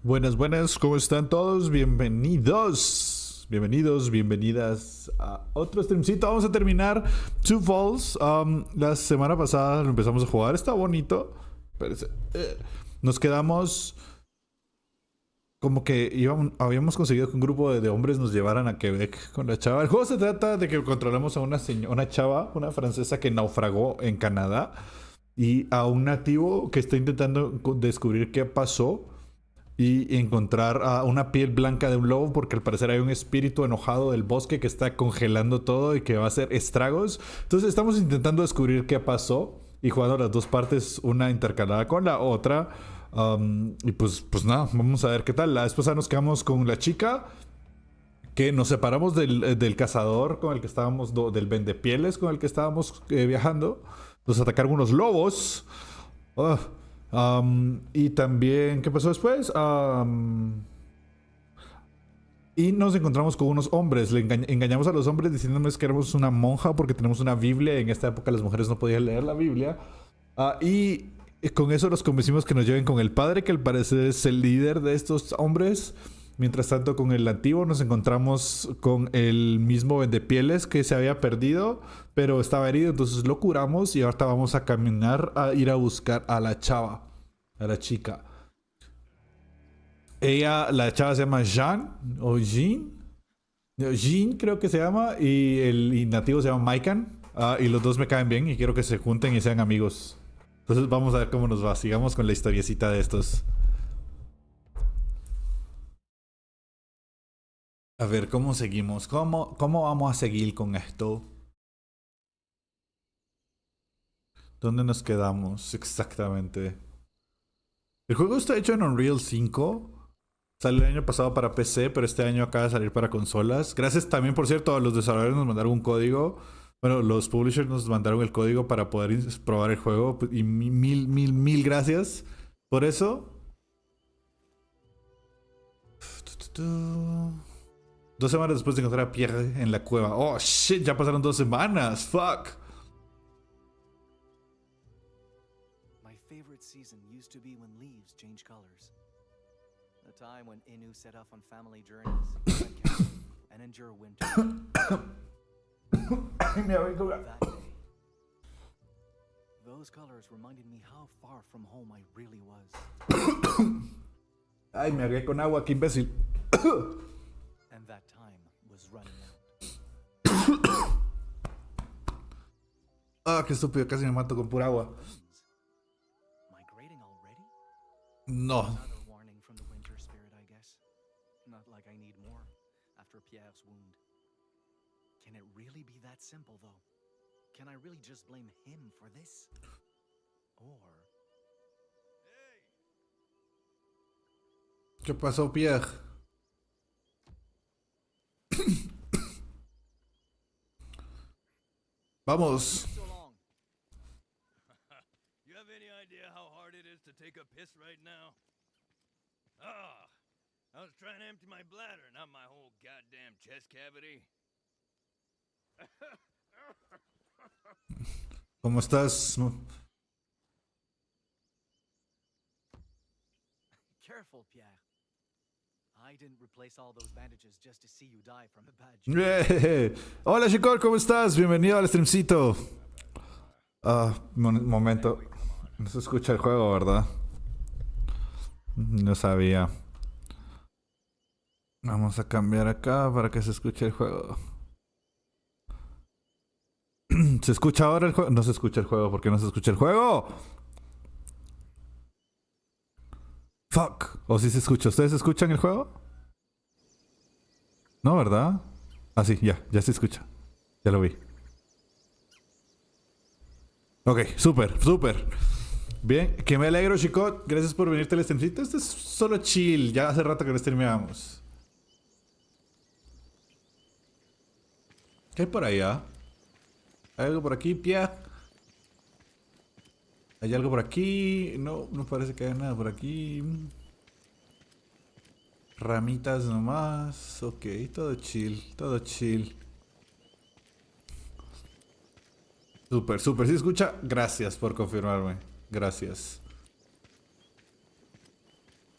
Buenas, buenas, ¿cómo están todos? Bienvenidos, bienvenidas a otro streamcito. Vamos a terminar Two Falls. La semana pasada lo empezamos a jugar, está bonito. Nos quedamos como que habíamos conseguido que un grupo de hombres nos llevaran a Quebec con la chava. El juego se trata de que controlamos a una chava, una francesa que naufragó en Canadá, y a un nativo que está intentando descubrir qué pasó y encontrar una piel blanca de un lobo, porque al parecer hay un espíritu enojado del bosque que está congelando todo y que va a hacer estragos. Entonces estamos intentando descubrir qué pasó y jugando las dos partes, una intercalada con la otra. Y pues nada, vamos a ver qué tal. La vez pasada nos quedamos con la chica, que nos separamos del cazador con el que estábamos, del vendepieles con el que estábamos viajando. Nos atacaron unos lobos. Y también, ¿qué pasó después? Y nos encontramos con unos hombres. Engañamos a los hombres diciéndoles que éramos una monja porque tenemos una Biblia. En esta época las mujeres no podían leer la Biblia. Y con eso los convencimos que nos lleven con el padre, que al parecer es el líder de estos hombres. Mientras tanto, con el antiguo nos encontramos con el mismo vendepieles que se había perdido, pero estaba herido, entonces lo curamos y ahorita vamos a caminar a ir a buscar a la chava, a la chica. La chava se llama Jean, o Jean. Jean creo que se llama, y el nativo se llama Maikan. Y los dos me caen bien y quiero que se junten y sean amigos. Entonces vamos a ver cómo nos va. Sigamos con la historiecita de estos. A ver, ¿cómo seguimos? ¿Cómo vamos a seguir con esto? ¿Dónde nos quedamos exactamente? El juego está hecho en Unreal 5. Salió el año pasado para PC, pero este año acaba de salir para consolas. Gracias también, por cierto, a los desarrolladores nos mandaron un código. Bueno, los publishers nos mandaron el código para poder probar el juego. Y mil gracias por eso. 2 semanas después de encontrar a Pierre en la cueva. Oh, shit, ya pasaron 2 semanas. Fuck. My favorite season used to be when leaves change colors. The time when Inu set off on family journeys, went camping, and endure winter. That day, those colors reminded me how far from home I really was. Ay, me ahogué con agua, qué imbécil. And that time was running out. Qué estúpido, casi me mato con pura agua. Migrating already? No. Another warning from the winter spirit, I guess. Not like I need more after Pierre's wound. Can it really be that simple, though? Can I really just blame him for this? Or... ¿Qué pasó, Pierre? Vamos. So long. You have any idea how hard it is to take a piss right now? I was trying to empty my bladder, not my whole goddamn chest cavity. ¿Cómo estás? Careful, Pierre. I didn't replace all those bandages just to see you die from a bad joke. Hola, chicos, ¿cómo estás? Bienvenido al streamcito. Momento. No se escucha el juego, ¿verdad? No sabía. Vamos a cambiar acá para que se escuche el juego. ¿Se escucha ahora el juego? No se escucha el juego. ¿Por qué no se escucha el juego? Fuck. ¿O sí se escucha? ¿Ustedes escuchan el juego? No, ¿verdad? Sí, ya se escucha. Ya lo vi. Ok, súper. Bien, que me alegro, chicos. Gracias por venirte al streamcito. Este es solo chill. Ya hace rato que no streameamos. ¿Qué hay por allá? ¿Hay algo por aquí, Pia? ¿Hay algo por aquí? No parece que haya nada por aquí. Ramitas nomás. Ok, todo chill. Súper. ¿Sí escucha? Gracias por confirmarme. Gracias.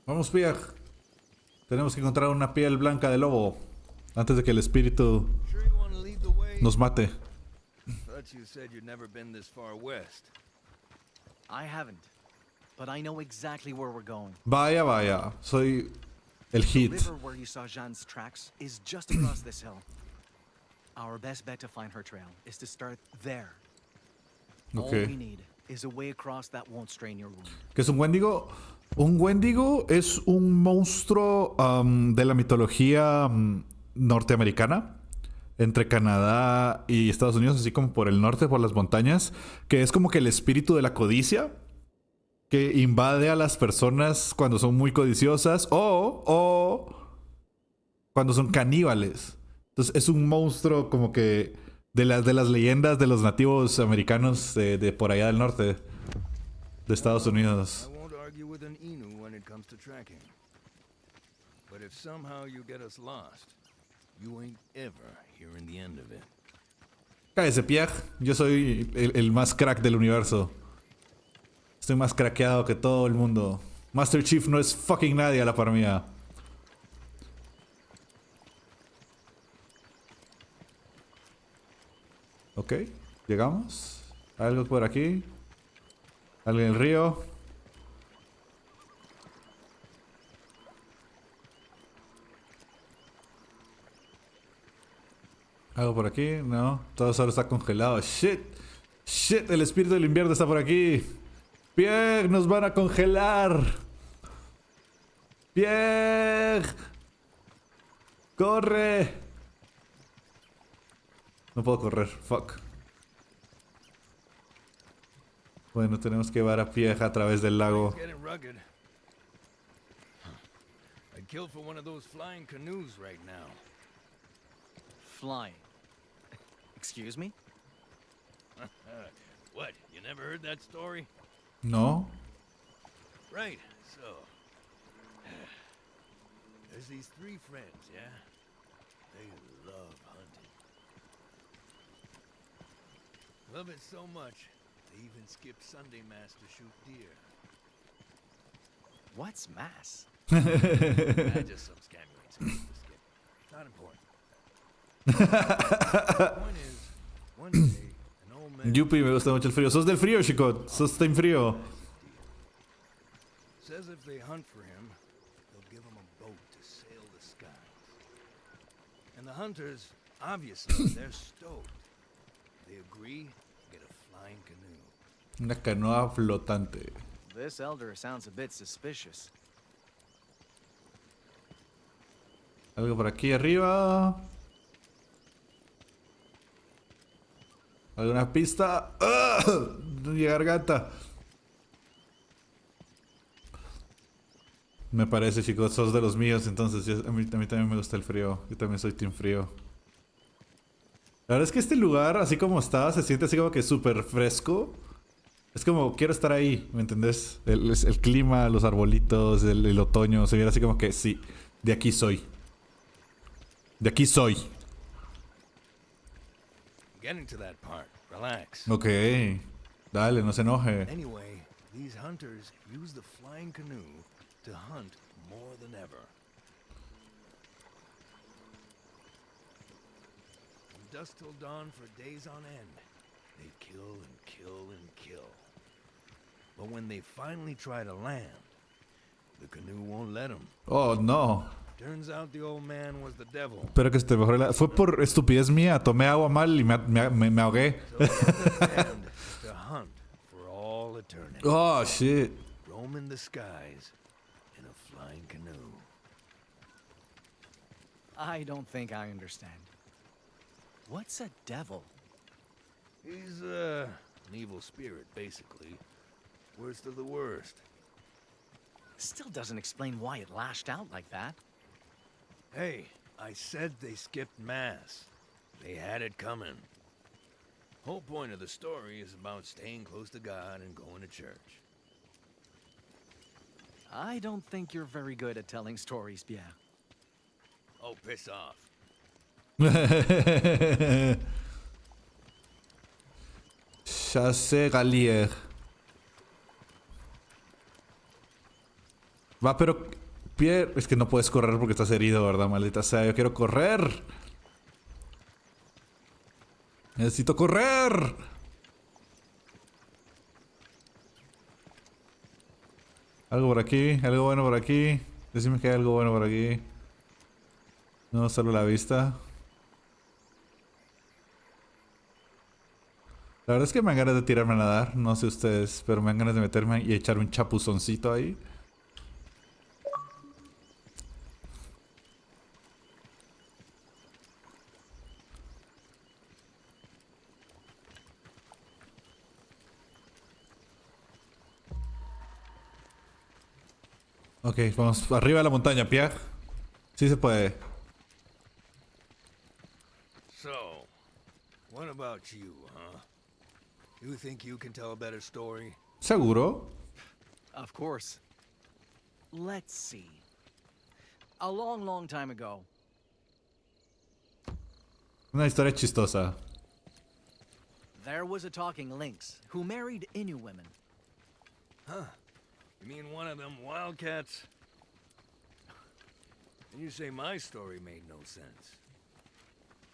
Vamos, Pierre. Tenemos que encontrar una piel blanca de lobo antes de que el espíritu Sure you want to lead the way? nos mate. Thought you said you'd never been this far west. I haven't, but I know exactly where we're going. Vaya, vaya. Soy el The hit. river where you saw Jean's tracks is just across this hill. Our best bet to find her trail is to start there. All we Ok. need is a way across that won't strain your wound. ¿Qué es un Wendigo? Un Wendigo es un monstruo de la mitología norteamericana, entre Canadá y Estados Unidos, así como por el norte, por las montañas, que es como que el espíritu de la codicia, que invade a las personas cuando son muy codiciosas o cuando son caníbales. Entonces es un monstruo como que de las leyendas de los nativos americanos de por allá del norte de Estados Unidos. I won't argue with an Inu when it comes to tracking. But if somehow you get us lost, you ain't ever hearing the end of it. Cállese, Pierre. Yo soy el más crack del universo. Estoy más craqueado que todo el mundo. Master Chief no es fucking nadie a la par mía. Ok, llegamos. Algo por aquí. Algo en el río. Algo por aquí, no. Todo solo está congelado. Shit. Shit, el espíritu del invierno está por aquí. Pierre, nos van a congelar. Pierre. Corre. No puedo correr, fuck. Bueno, tenemos que llevar a Pierre a través del lago. It's getting rugged. I'd kill for one of those flying canoes right now. Flying. Excuse me? What? You never heard that story? No. Right, so. There's these three friends, yeah? They love hunting. Love it so much, they even skip Sunday Mass to shoot deer. What's mass? Just some scam you ain't supposed to skip. Not important. The point is, one day, an old man Yupi, me gusta mucho el frío. Sos del frío, chico. Sos team frío. says if they hunt for him, they'll give him a boat to sail the skies. And the hunters, obviously, they're stoked. They agree to get a flying canoe. Una canoa flotante. This elder sounds a bit suspicious. Algo por aquí arriba. ¿Alguna pista? ¡Ah! Mi garganta. Me parece, chicos, sos de los míos, entonces a mí también me gusta el frío. Yo también soy team frío. La verdad es que este lugar, así como está, se siente así como que súper fresco. Es como, quiero estar ahí, ¿me entendés? El clima, los arbolitos, el otoño, se viene así como que, sí, de aquí soy. De aquí soy. Getting to that part. Relax. Ok. Dale, no se enoje. Anyway, these hunters use the flying canoe to hunt more than ever. From dusk till dawn for days on end, they kill and kill and kill. But when they finally try to land, the canoe won't let them. Oh, no. Turns out the old man was the devil. Espero que esté mejor. Fue por estupidez mía. Tomé agua mal y me ahogué. So the end is to hunt for all eternity. Oh, shit. Roaming the skies in a flying canoe. I don't think I understand. What's a devil? He's an evil spirit, basically. Worst of the worst. Still doesn't explain why it lashed out like that. Hey, I said they skipped mass. They had it coming. Whole point of the story is about staying close to God and going to church. I don't think you're very good at telling stories, Pierre. Oh, piss off. Chassé Gallier. Va, pero Pierre, es que no puedes correr porque estás herido, ¿verdad? Maldita sea, yo quiero correr. Necesito correr. Algo por aquí, algo bueno por aquí. Decime que hay algo bueno por aquí. No, solo la vista. La verdad es que me dan ganas de tirarme a nadar. No sé ustedes, pero me dan ganas de meterme y echar un chapuzoncito ahí. Ok, vamos arriba de la montaña, Pierre. Sí se puede. So, what about you, huh? You think you can tell a better story? ¿Seguro? Of course. Let's see. A long, long time ago, Una historia chistosa. there was a talking lynx who married Innu women. Huh? You mean one of them wildcats? And you say my story made no sense.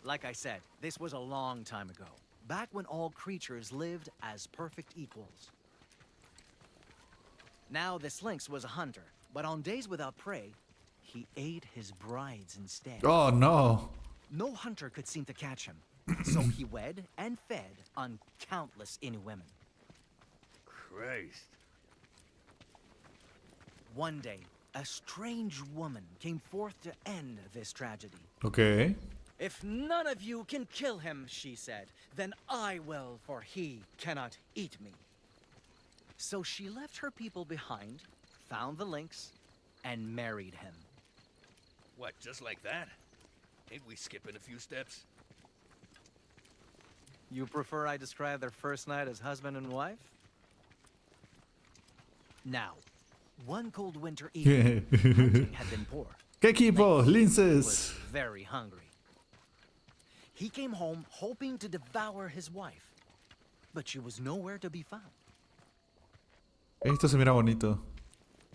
Like I said, this was a long time ago, back when all creatures lived as perfect equals. Now, this lynx was a hunter, but on days without prey, he ate his brides instead. Oh, no. No hunter could seem to catch him, so he wed and fed on countless Innu women. Christ. One day, a strange woman came forth to end this tragedy. Ok. If none of you can kill him, she said, then I will, for he cannot eat me. So she left her people behind, found the lynx, and married him. What, just like that? Ain't we skipping a few steps? You prefer I describe their first night as husband and wife? Now, one cold winter evening, hunting had been poor. ¿Qué equipo? Lynx Linces. was very hungry. He came home hoping to devour his wife, but she was nowhere to be found. Esto se mira bonito.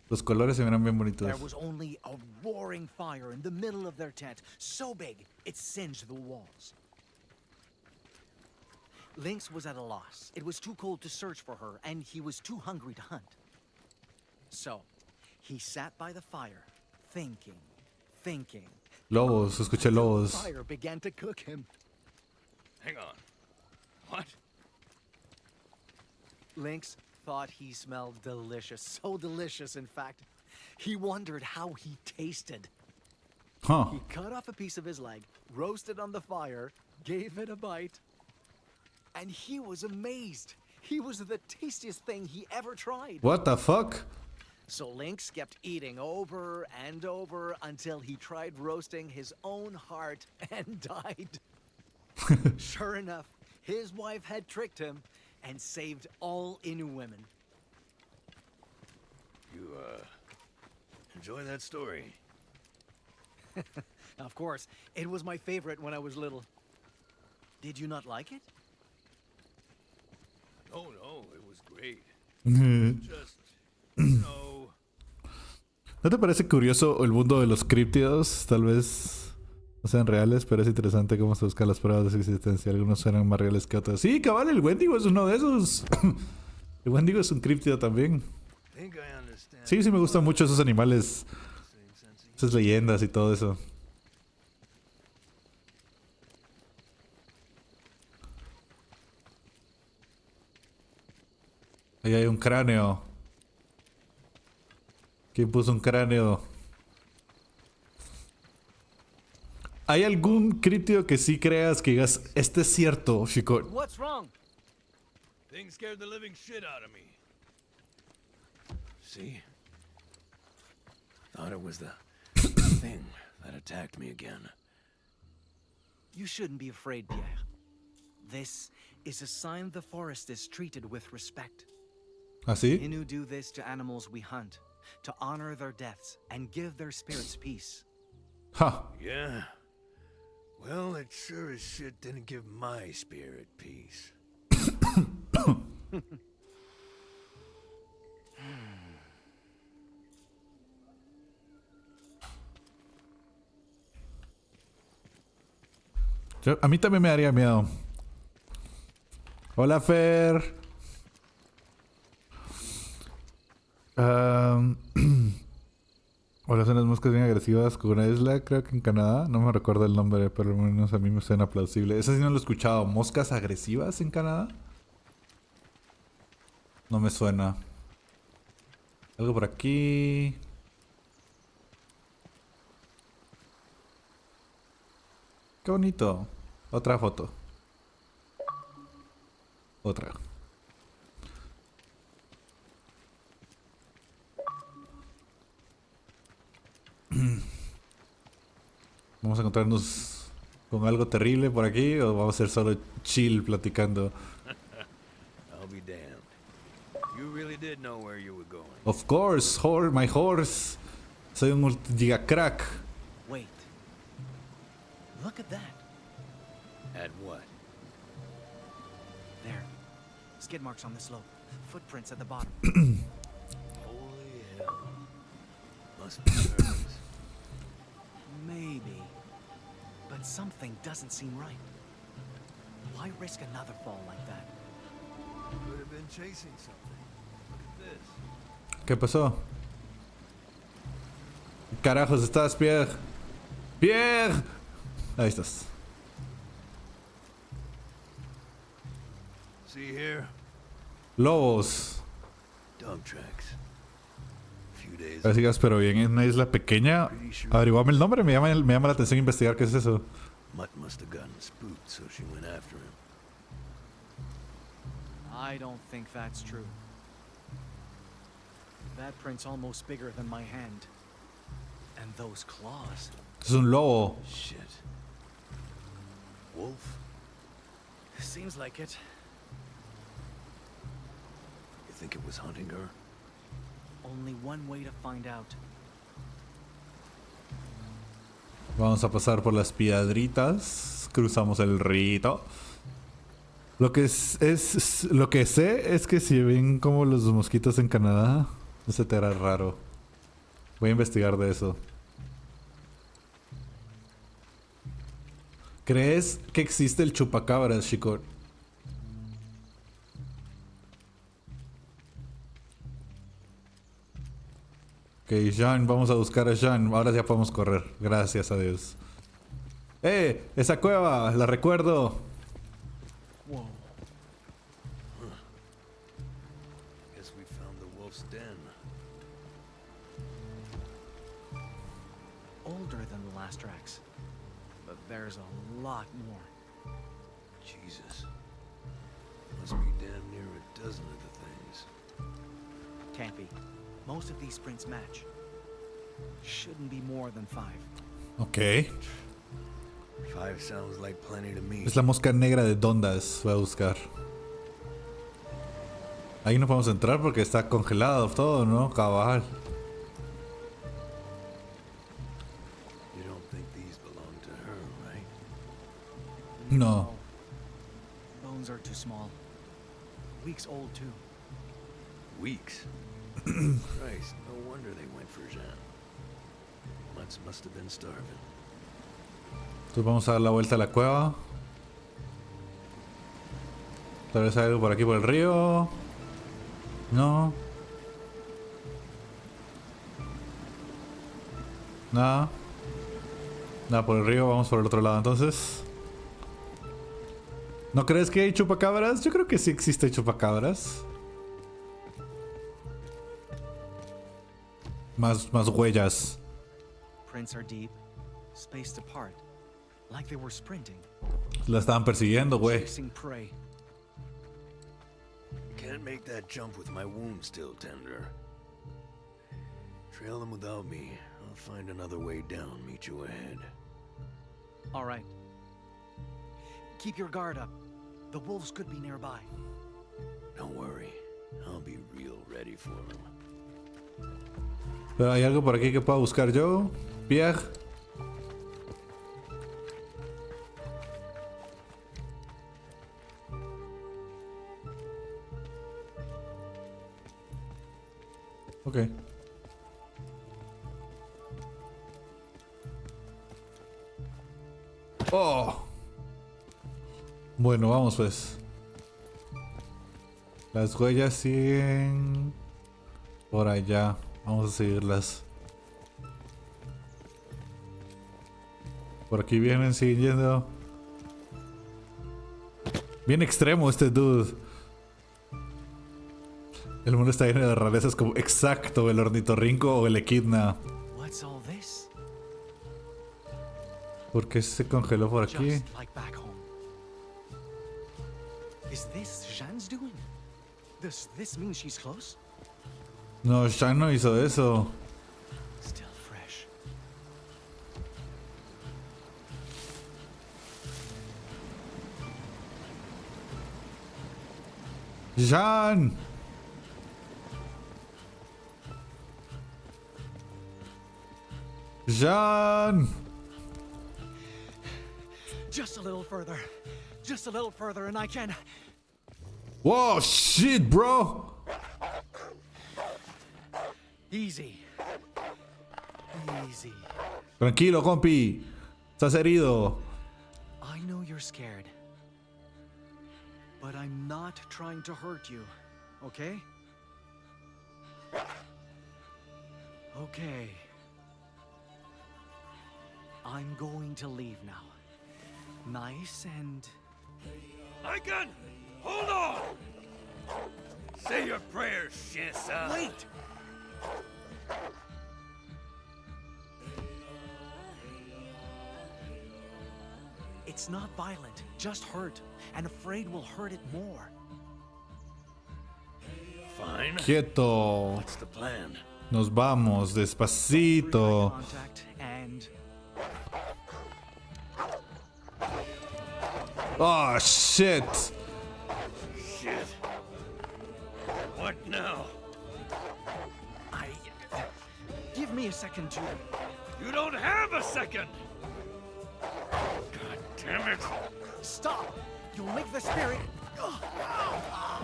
Los colores se miran bien bonitos. There was only a roaring fire in the middle of their tent, so big it singed the walls. Lynx was at a loss. It was too cold to search for her, and he was too hungry to hunt. So, he sat by the fire, thinking. Lobos, escuché lobos. Fire began to cook him. Hang on. What? Lynx thought he smelled delicious, so delicious, in fact. He wondered how he tasted. Huh. He cut off a piece of his leg, roasted on the fire, gave it a bite, and he was amazed. He was the tastiest thing he ever tried. What the fuck? So Lynx kept eating over and over until he tried roasting his own heart and died. Sure enough, his wife had tricked him and saved all Innu women. You, enjoy that story? Of course, it was my favorite when I was little. Did you not like it? Oh, no, it was great. Just, you know... ¿No te parece curioso el mundo de los críptidos? Tal vez no sean reales, pero es interesante cómo se buscan las pruebas de su existencia. Algunos suenan más reales que otros. Sí, cabal, el Wendigo es uno de esos. El Wendigo es un críptido también. Sí, sí me gustan mucho esos animales. Esas leyendas y todo eso. Ahí hay un cráneo. ¿Quién puso un cráneo? ¿Hay algún críptido que sí creas que digas, este es cierto, Chico? What's wrong? Thing scared the living shit out of me. See? Thought it was the thing that attacked me again. You shouldn't be afraid, Pierre. This is a sign the forest is treated with respect. ¿Así? Innu do this to animals we hunt, to honor their deaths and give their spirits peace. Ja. Yeah. Well, it sure as shit didn't give my spirit peace. A mí también me daría miedo. Hola, Fer. Hola, son las moscas bien agresivas con una isla, creo que en Canadá. No me recuerdo el nombre, pero al menos a mí me suena plausible. Ese sí no lo he escuchado. ¿Moscas agresivas en Canadá? No me suena. Algo por aquí. Qué bonito. Otra foto. Otra. Vamos a encontrarnos con algo terrible por aquí o vamos a ser solo chill platicando. I'll be damned. You really did know where you were going. Of course, my horse. Soy un giga crack. Wait. Look at that. At what? There. Skid marks on the slope. Footprints at the bottom. Holy hell. Must be hers. Maybe. But something doesn't seem right. Why risk another fall like that? Could have been chasing something. Look at this. ¿Qué pasó? Carajos, estás, Pierre. Pierre. Ahí estás. See here? Lobos. Dog tracks. Few days Así que espero bien, es una isla pequeña. Averiguame el nombre, me llama la atención investigar qué es eso. Mutt must have gotten spooked, so she went after him. I don't think that's true. That print's almost bigger than my hand. And those claws. Es un lobo. Shit. Wolf? Seems like it. You think it was hunting her? Only one way to find out. Vamos a pasar por las piedritas. Cruzamos el río. Lo que lo que sé es que si ven como los mosquitos en Canadá, ese te era raro. Voy a investigar de eso. ¿Crees que existe el chupacabras, chico? Ok, Jean, vamos a buscar a Jean. Ahora ya podemos correr. Gracias a Dios. Esa cueva, la recuerdo. Whoa. Guess we found the wolf's den. Older than the last tracks. But there's a lot more. Jesus. Must be damn near a dozen of the things. Can't be. Most of these prints match. Shouldn't be more than 5. Ok. 5 sounds like plenty to me. Es la mosca negra de Dondas. Voy a buscar. Ahí no podemos entrar porque está congelado todo, ¿no? Cabal. You don't think these belong to her, right? No. Bones are too small. Weeks old too. Weeks. Christ, no wonder they went for Jean. Mutts must have been starving. Entonces vamos a dar la vuelta a la cueva. Tal vez hay algo por aquí por el río. No. Nada. Nada por el río, vamos por el otro lado entonces. ¿No crees que hay chupacabras? Yo creo que sí existe chupacabras. Más huellas. Prints are deep, spaced apart, like they were sprinting, La estaban persiguiendo, güey. chasing prey. Can't make that jump with my wound still tender. Trail them without me. I'll find another way down. Meet you ahead. All right. Keep your guard up. The wolves could be nearby. Don't worry. I'll be real ready for them. Pero hay algo por aquí que pueda buscar yo. Pierre. Ok. Oh. Bueno, vamos pues. Las huellas siguen por allá. Vamos a seguirlas. Por aquí vienen, siguen yendo. Bien extremo este dude. El mundo está lleno de rarezas como exacto el ornitorrinco o el equidna. What's all this? ¿Por qué se congeló por aquí? Just like back home. Is this Jeanne's doing? Does this mean she's close? No, Jean no hizo eso. Still fresh. Jean. Jean. Just a little further. Just a little further and I can... Whoa, shit, bro. Easy. Easy. Tranquilo, compi. Estás herido. I know you're scared. But I'm not trying to hurt you, okay? Okay. I'm going to leave now. Nice and... Icon! Hold on! Say your prayers, Shinsa. Wait! It's not violent, just hurt. And afraid will hurt it more. Fine. Quieto. What's the plan? Nos vamos despacito. Contact and... Oh, shit. Shit. What now? Give me a second to... You don't have a second! God damn it! Stop! You'll make the spirit...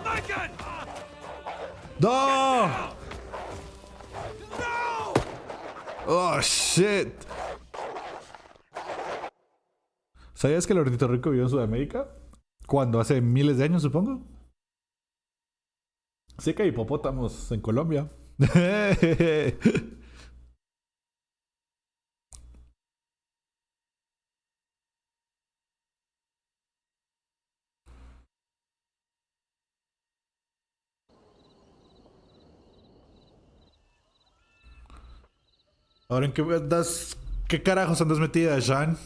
Icon! No. No! Oh, shit. ¿Sabías que el ornitorrinco vivió en Sudamérica? ¿Cuándo? ¿Hace miles de años, supongo? Sí que hay hipopótamos en Colombia. Ahora, ¿en qué andas? ¿Qué carajos andas metida, Jean?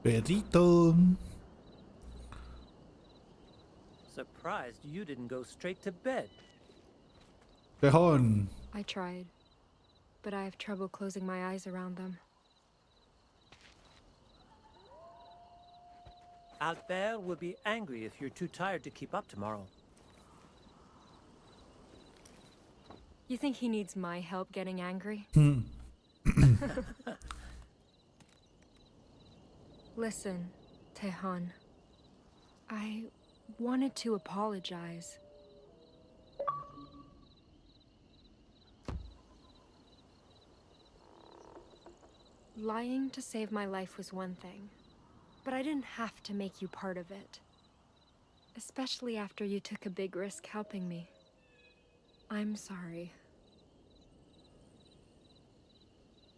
Perrito. Surprised you didn't go straight to bed. Tejón. I tried, but I have trouble closing my eyes around them. Albert will be angry if you're too tired to keep up tomorrow. You think he needs my help getting angry? Listen, Tejon. I wanted to apologize. Lying to save my life was one thing, but I didn't have to make you part of it. Especially after you took a big risk helping me. I'm sorry.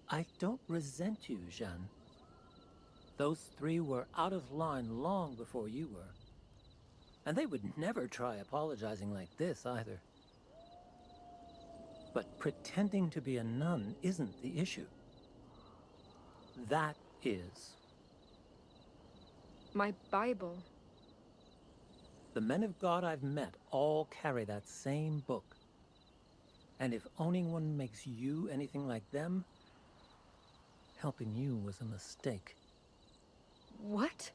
I don't resent you, Jeanne. Those three were out of line long before you were. And they would never try apologizing like this either. But pretending to be a nun isn't the issue. That is. My Bible. The men of God I've met all carry that same book. And if owning one makes you anything like them, helping you was a mistake. What?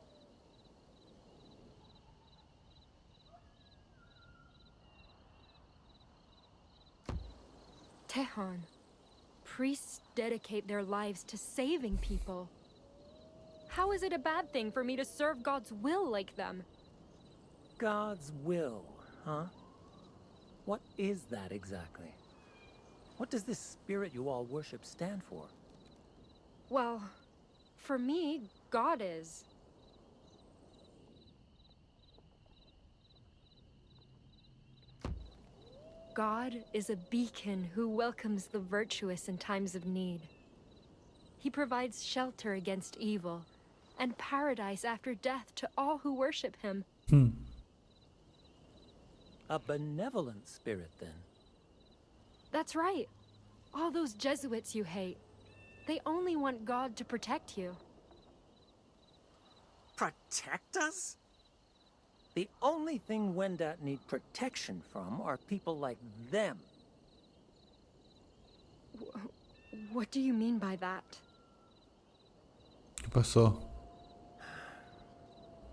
Tehan, priests dedicate their lives to saving people. How is it a bad thing for me to serve God's will like them? God's will, huh? What is that exactly? What does this spirit you all worship stand for? Well, for me, God is. God is a beacon who welcomes the virtuous in times of need. He provides shelter against evil and paradise after death to all who worship him. A benevolent spirit, then. That's right. All those Jesuits you hate, they only want God to protect you. Protect us? The only thing Wendat need protection from are people like them. What do you mean by that? ¿Qué pasó?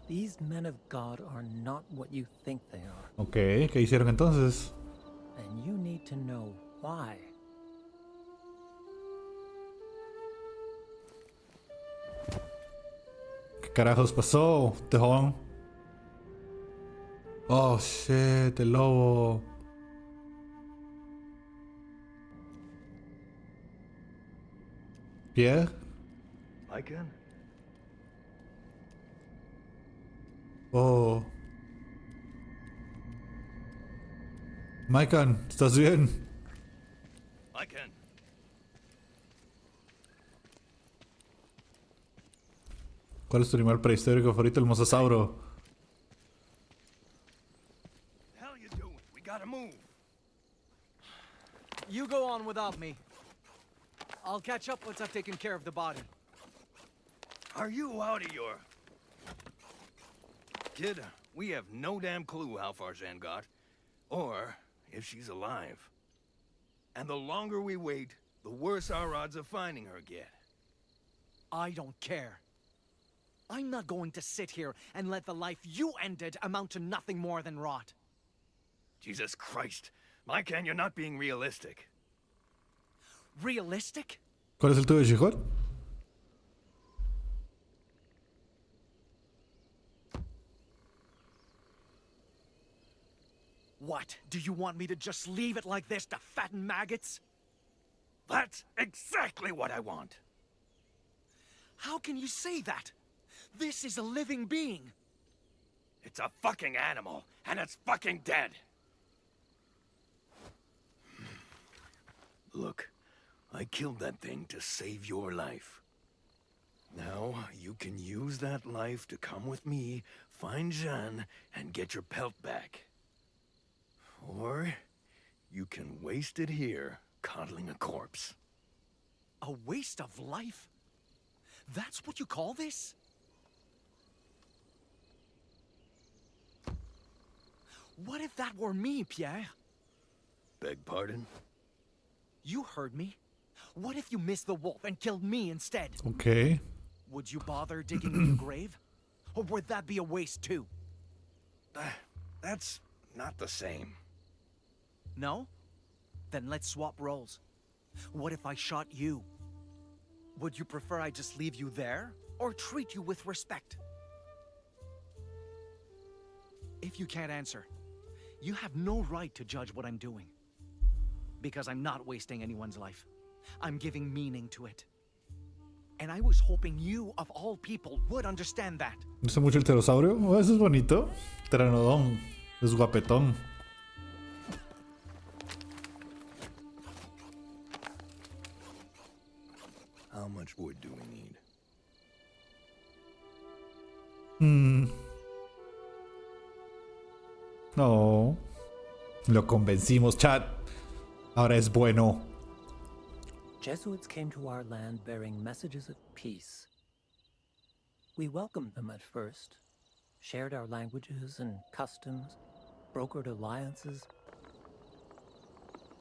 These men of God are not what you think they are. Ok, ¿qué hicieron entonces? And you need to know why. ¿Qué carajos pasó, Tejón? Oh, shit, el lobo. ¿Pierre? I can. Oh. Maikan, ¿estás bien? I can. ¿Cuál es tu animal prehistórico favorito? El mosasauro. The hell you doing? We gotta move. You go on without me. I'll catch up once I've taken care of the body. Are you out of your... Kid, we have no damn clue how far Jen got, or if she's alive. And the longer we wait, the worse our odds of finding her get. I don't care. I'm not going to sit here and let the life you ended amount to nothing more than rot. Jesus Christ. Maikan, you're not being realistic. Realistic? ¿Cuál es el tuyo, Shihor? What? Do you want me to just leave it like this to fatten maggots? That's exactly what I want. How can you say that? This is a living being. It's a fucking animal, and it's fucking dead. Look, I killed that thing to save your life. Now, you can use that life to come with me, find Jeanne, and get your pelt back. Or, you can waste it here, coddling a corpse. A waste of life? That's what you call this? What if that were me, Pierre? Beg pardon? You heard me. What if you missed the wolf and killed me instead? Ok. Would you bother digging me a grave? Or would that be a waste too? That's not the same. No? Then let's swap roles. What if I shot you? Would you prefer I just leave you there, or treat you with respect? If you can't answer, you have no right to judge what I'm doing. Because I'm not wasting anyone's life. I'm giving meaning to it. And I was hoping you, of all people, would understand that. ¿Me gusta mucho el pterosaurio? Oh, eso es bonito. Pteranodón. Es guapetón. How much wood do we need? No. Lo convencimos, chat. Ahora es bueno. Jesuits came to our land bearing messages of peace. We welcomed them at first, shared our languages and customs, brokered alliances.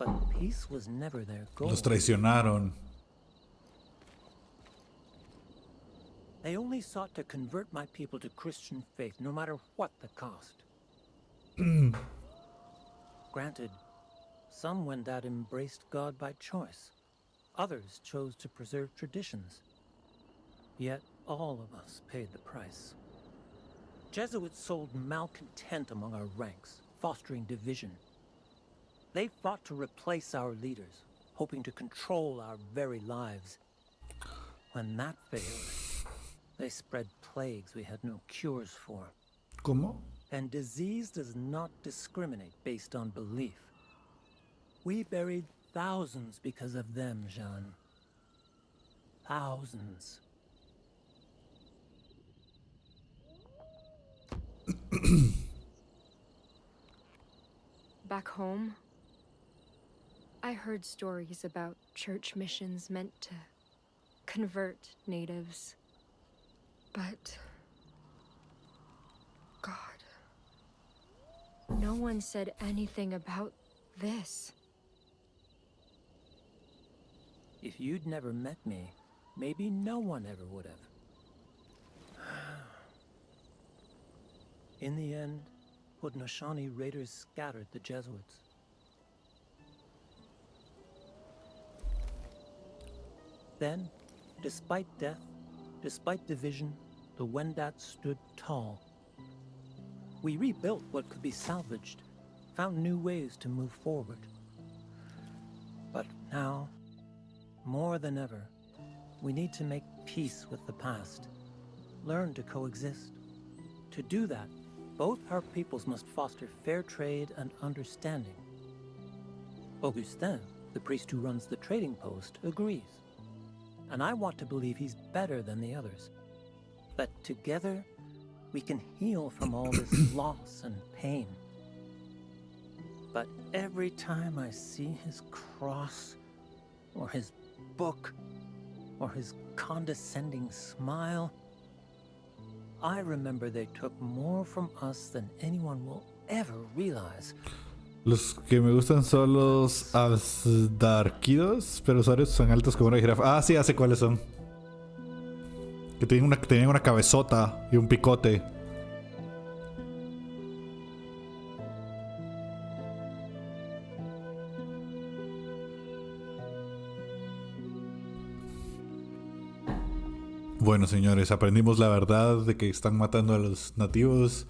But peace was never their goal. Los traicionaron. They only sought to convert my people to Christian faith, no matter what the cost. Granted, some Wendat embraced God by choice. Others chose to preserve traditions. Yet all of us paid the price. Jesuits sowed malcontent among our ranks, fostering division. They fought to replace our leaders, hoping to control our very lives. When that failed, they spread plagues we had no cures for. ¿Cómo? And disease does not discriminate based on belief. We buried thousands because of them, Jean. Thousands. Back home, I heard stories about church missions meant to convert natives. But God, no one said anything about this. If you'd never met me, maybe no one ever would have. In the end, Haudenosaunee raiders scattered the Jesuits. Then, despite death, despite division, the Wendat stood tall. We rebuilt what could be salvaged, found new ways to move forward. But now, more than ever, we need to make peace with the past, learn to coexist. To do that, both our peoples must foster fair trade and understanding. Augustin, the priest who runs the trading post, agrees. And I want to believe he's better than the others. That together, we can heal from all this loss and pain. But every time I see his cross, or his book, or his condescending smile, I remember they took more from us than anyone will ever realize. Los que me gustan son los asdarquidos, pero usuarios son altos como una jirafa. Ah, sí, ya sé cuáles son. Que tenían una cabezota y un picote. Bueno, señores, aprendimos la verdad de que están matando a los nativos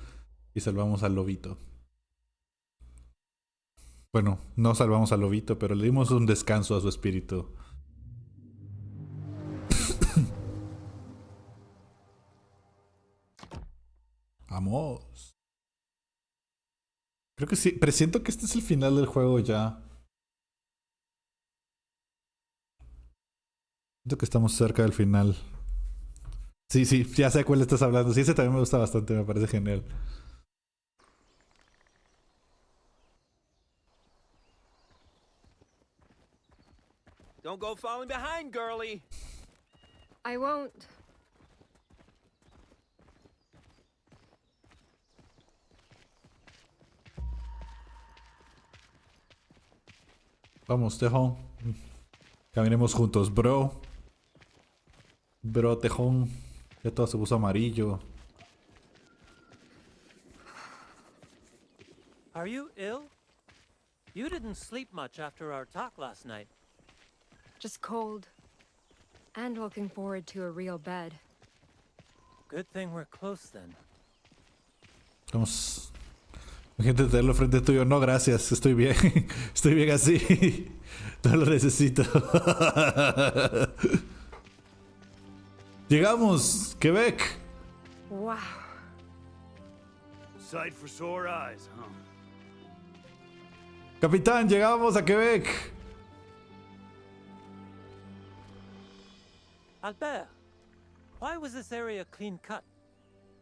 y salvamos al lobito. Bueno, no salvamos al lobito, pero le dimos un descanso a su espíritu. Vamos. Creo que sí, presiento que este es el final del juego ya. Siento que estamos cerca del final. Sí, sí, ya sé cuál estás hablando. Sí, ese también me gusta bastante, me parece genial. Don't go falling behind, girlie. I won't. Vamos, Tejón. Caminemos juntos, bro. Bro, Tejón. Ya todo se puso amarillo. Are you ill? You didn't sleep much after our talk last night. Just cold. And looking forward to a real bed. Good thing we're close then. Vamos. Gente, tenerlo frente tuyo. No, gracias. Estoy bien. Estoy bien así. No lo necesito. Llegamos. Quebec. Wow. Sight for sore eyes, huh? Capitán, llegamos a Quebec. Albert, why was this area clean cut?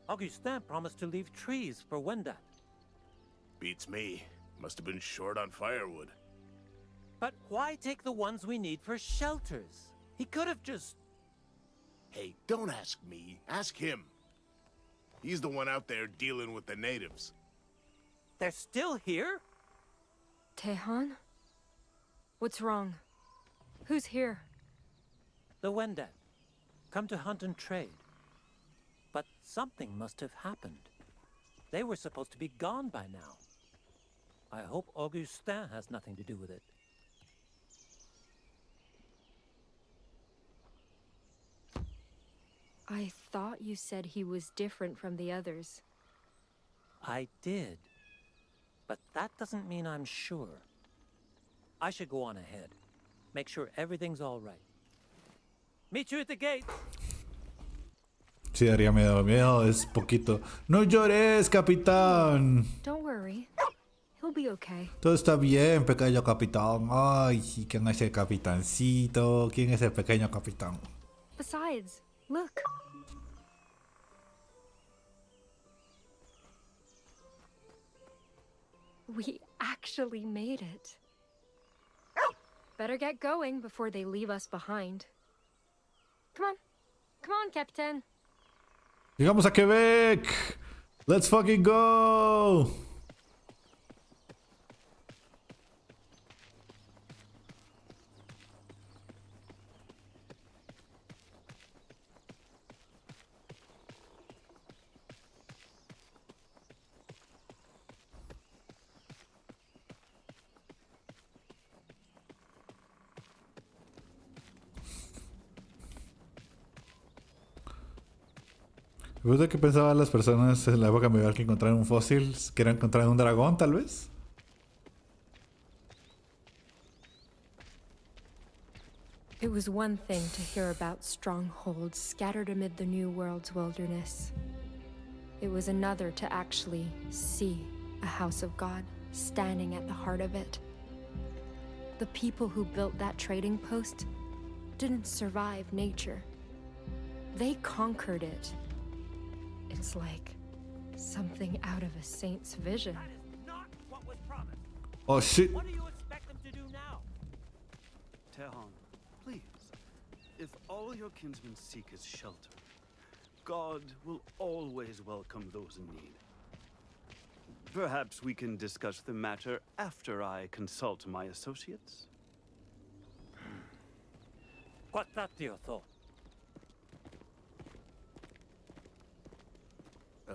Augustin promised to leave trees for Wendat. Beats me. Must have been short on firewood. But why take the ones we need for shelters? He could have just... Hey, don't ask me. Ask him. He's the one out there dealing with the natives. They're still here? Tejon? What's wrong? Who's here? The Wendat. Come to hunt and trade. But something must have happened. They were supposed to be gone by now. I hope Augustin has nothing to do with it. I thought you said he was different from the others. I did. But that doesn't mean I'm sure. I should go on ahead. Make sure everything's all right. Meet you at the gate. Sí, daría miedo. Miedo es poquito. No llores, capitán. Don't worry. He'll be okay. Todo está bien, pequeño capitán. Ay, ¿quién es el capitancito? ¿Quién es el pequeño capitán? Besides, look. We actually made it. Better get going before they leave us behind. Come on. Come on, Captain. Llegamos a Quebec. Let's fucking go. ¿Recuerda que pensaban las personas en la época medieval que encontraron un fósil? ¿Que era encontrar un dragón, tal vez? It was one thing to hear about strongholds scattered amid the New World's wilderness. It was another to actually see a house of God standing at the heart of it. The people who built that trading post didn't survive nature. They conquered it. It's like something out of a saint's vision. That is not what was promised. Oh shit. What do you expect them to do now? Tehon, please. If all your kinsmen seek is shelter, God will always welcome those in need. Perhaps we can discuss the matter after I consult my associates. Quattatio thought.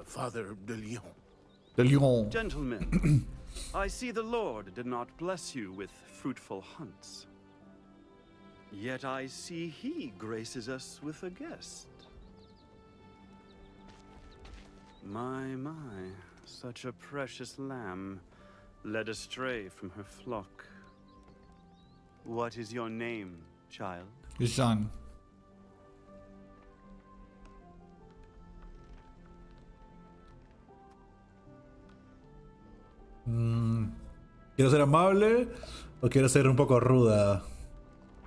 Father de Leon. De Leon. Gentlemen, I see the Lord did not bless you with fruitful hunts. Yet I see he graces us with a guest. My, such a precious lamb, led astray from her flock. What is your name, child? Jean. ¿Quiero ser amable o quiero ser un poco ruda?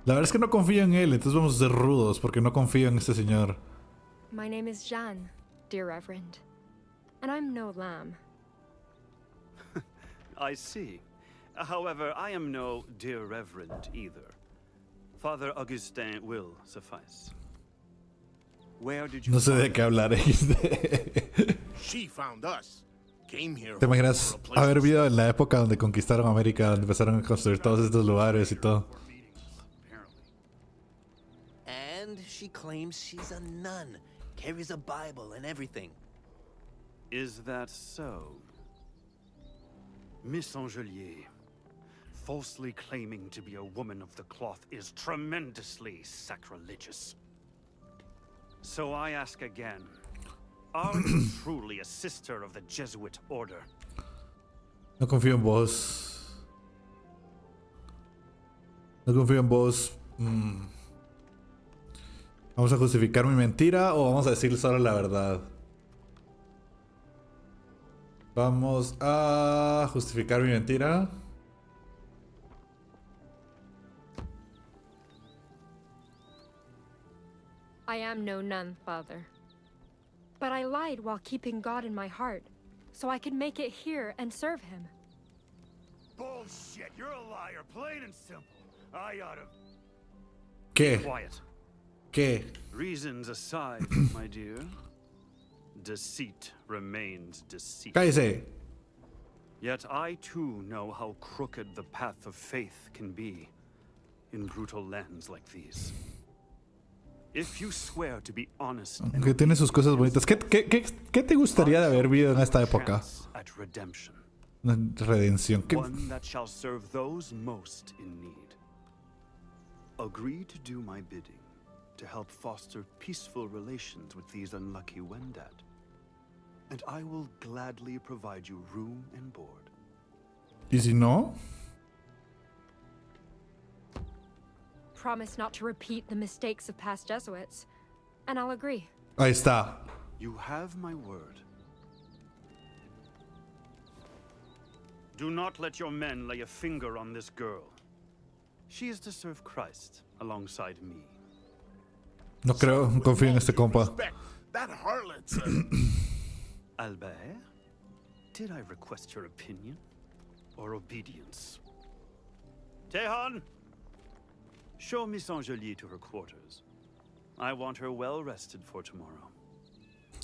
La verdad es que no confío en él, entonces vamos a ser rudos porque no confío en este señor. My name is Jeanne, dear Reverend. And I'm no lamb. I see. However, I am no dear reverend either. Father Augustin will suffice. Where did you No sé de find qué hablar. She found us. Came here ¿Te imaginas for a place haber to vivido en la época donde conquistaron América, donde empezaron a construir todos estos lugares y todo? And she claims she's a nun, carries a Bible and everything. Is that so? Miss Angelier, falsely claiming to be a woman of the cloth is tremendously sacrilegious. So I ask again, are you truly a sister of the Jesuit order? No confío en vos. No confío en vos. ¿Vamos a justificar mi mentira o vamos a decir solo la verdad? Vamos a justificar mi mentira. I am no nun, Father. But I lied while keeping God in my heart, so I could make it here and serve him. Bullshit! You're a liar, plain and simple. I oughta... ¿Qué? Quiet. ¿Qué? Reasons aside, my dear, deceit remains deceit. Cállese. Yet I too know how crooked the path of faith can be. in brutal lands like these. If you swear to be honest, Que tiene sus cosas bonitas. ¿Qué te gustaría de haber vivido en esta época? at redemption, Redención. one that shall serve those most in need. Agree to do my bidding, to help foster peaceful relations with these unlucky Wendat, and I will gladly provide you room and board. ¿Y si no? Promise not to repeat the mistakes of past Jesuits, and I'll agree. Ahí está. You have my word. Do not let your men lay a finger on this girl. She is to serve Christ alongside me. No creo, confío en este compa. Respect. That harlot's Albert, did I request your opinion or obedience? Tehan, show Miss Angelique to her quarters. I want her well rested for tomorrow.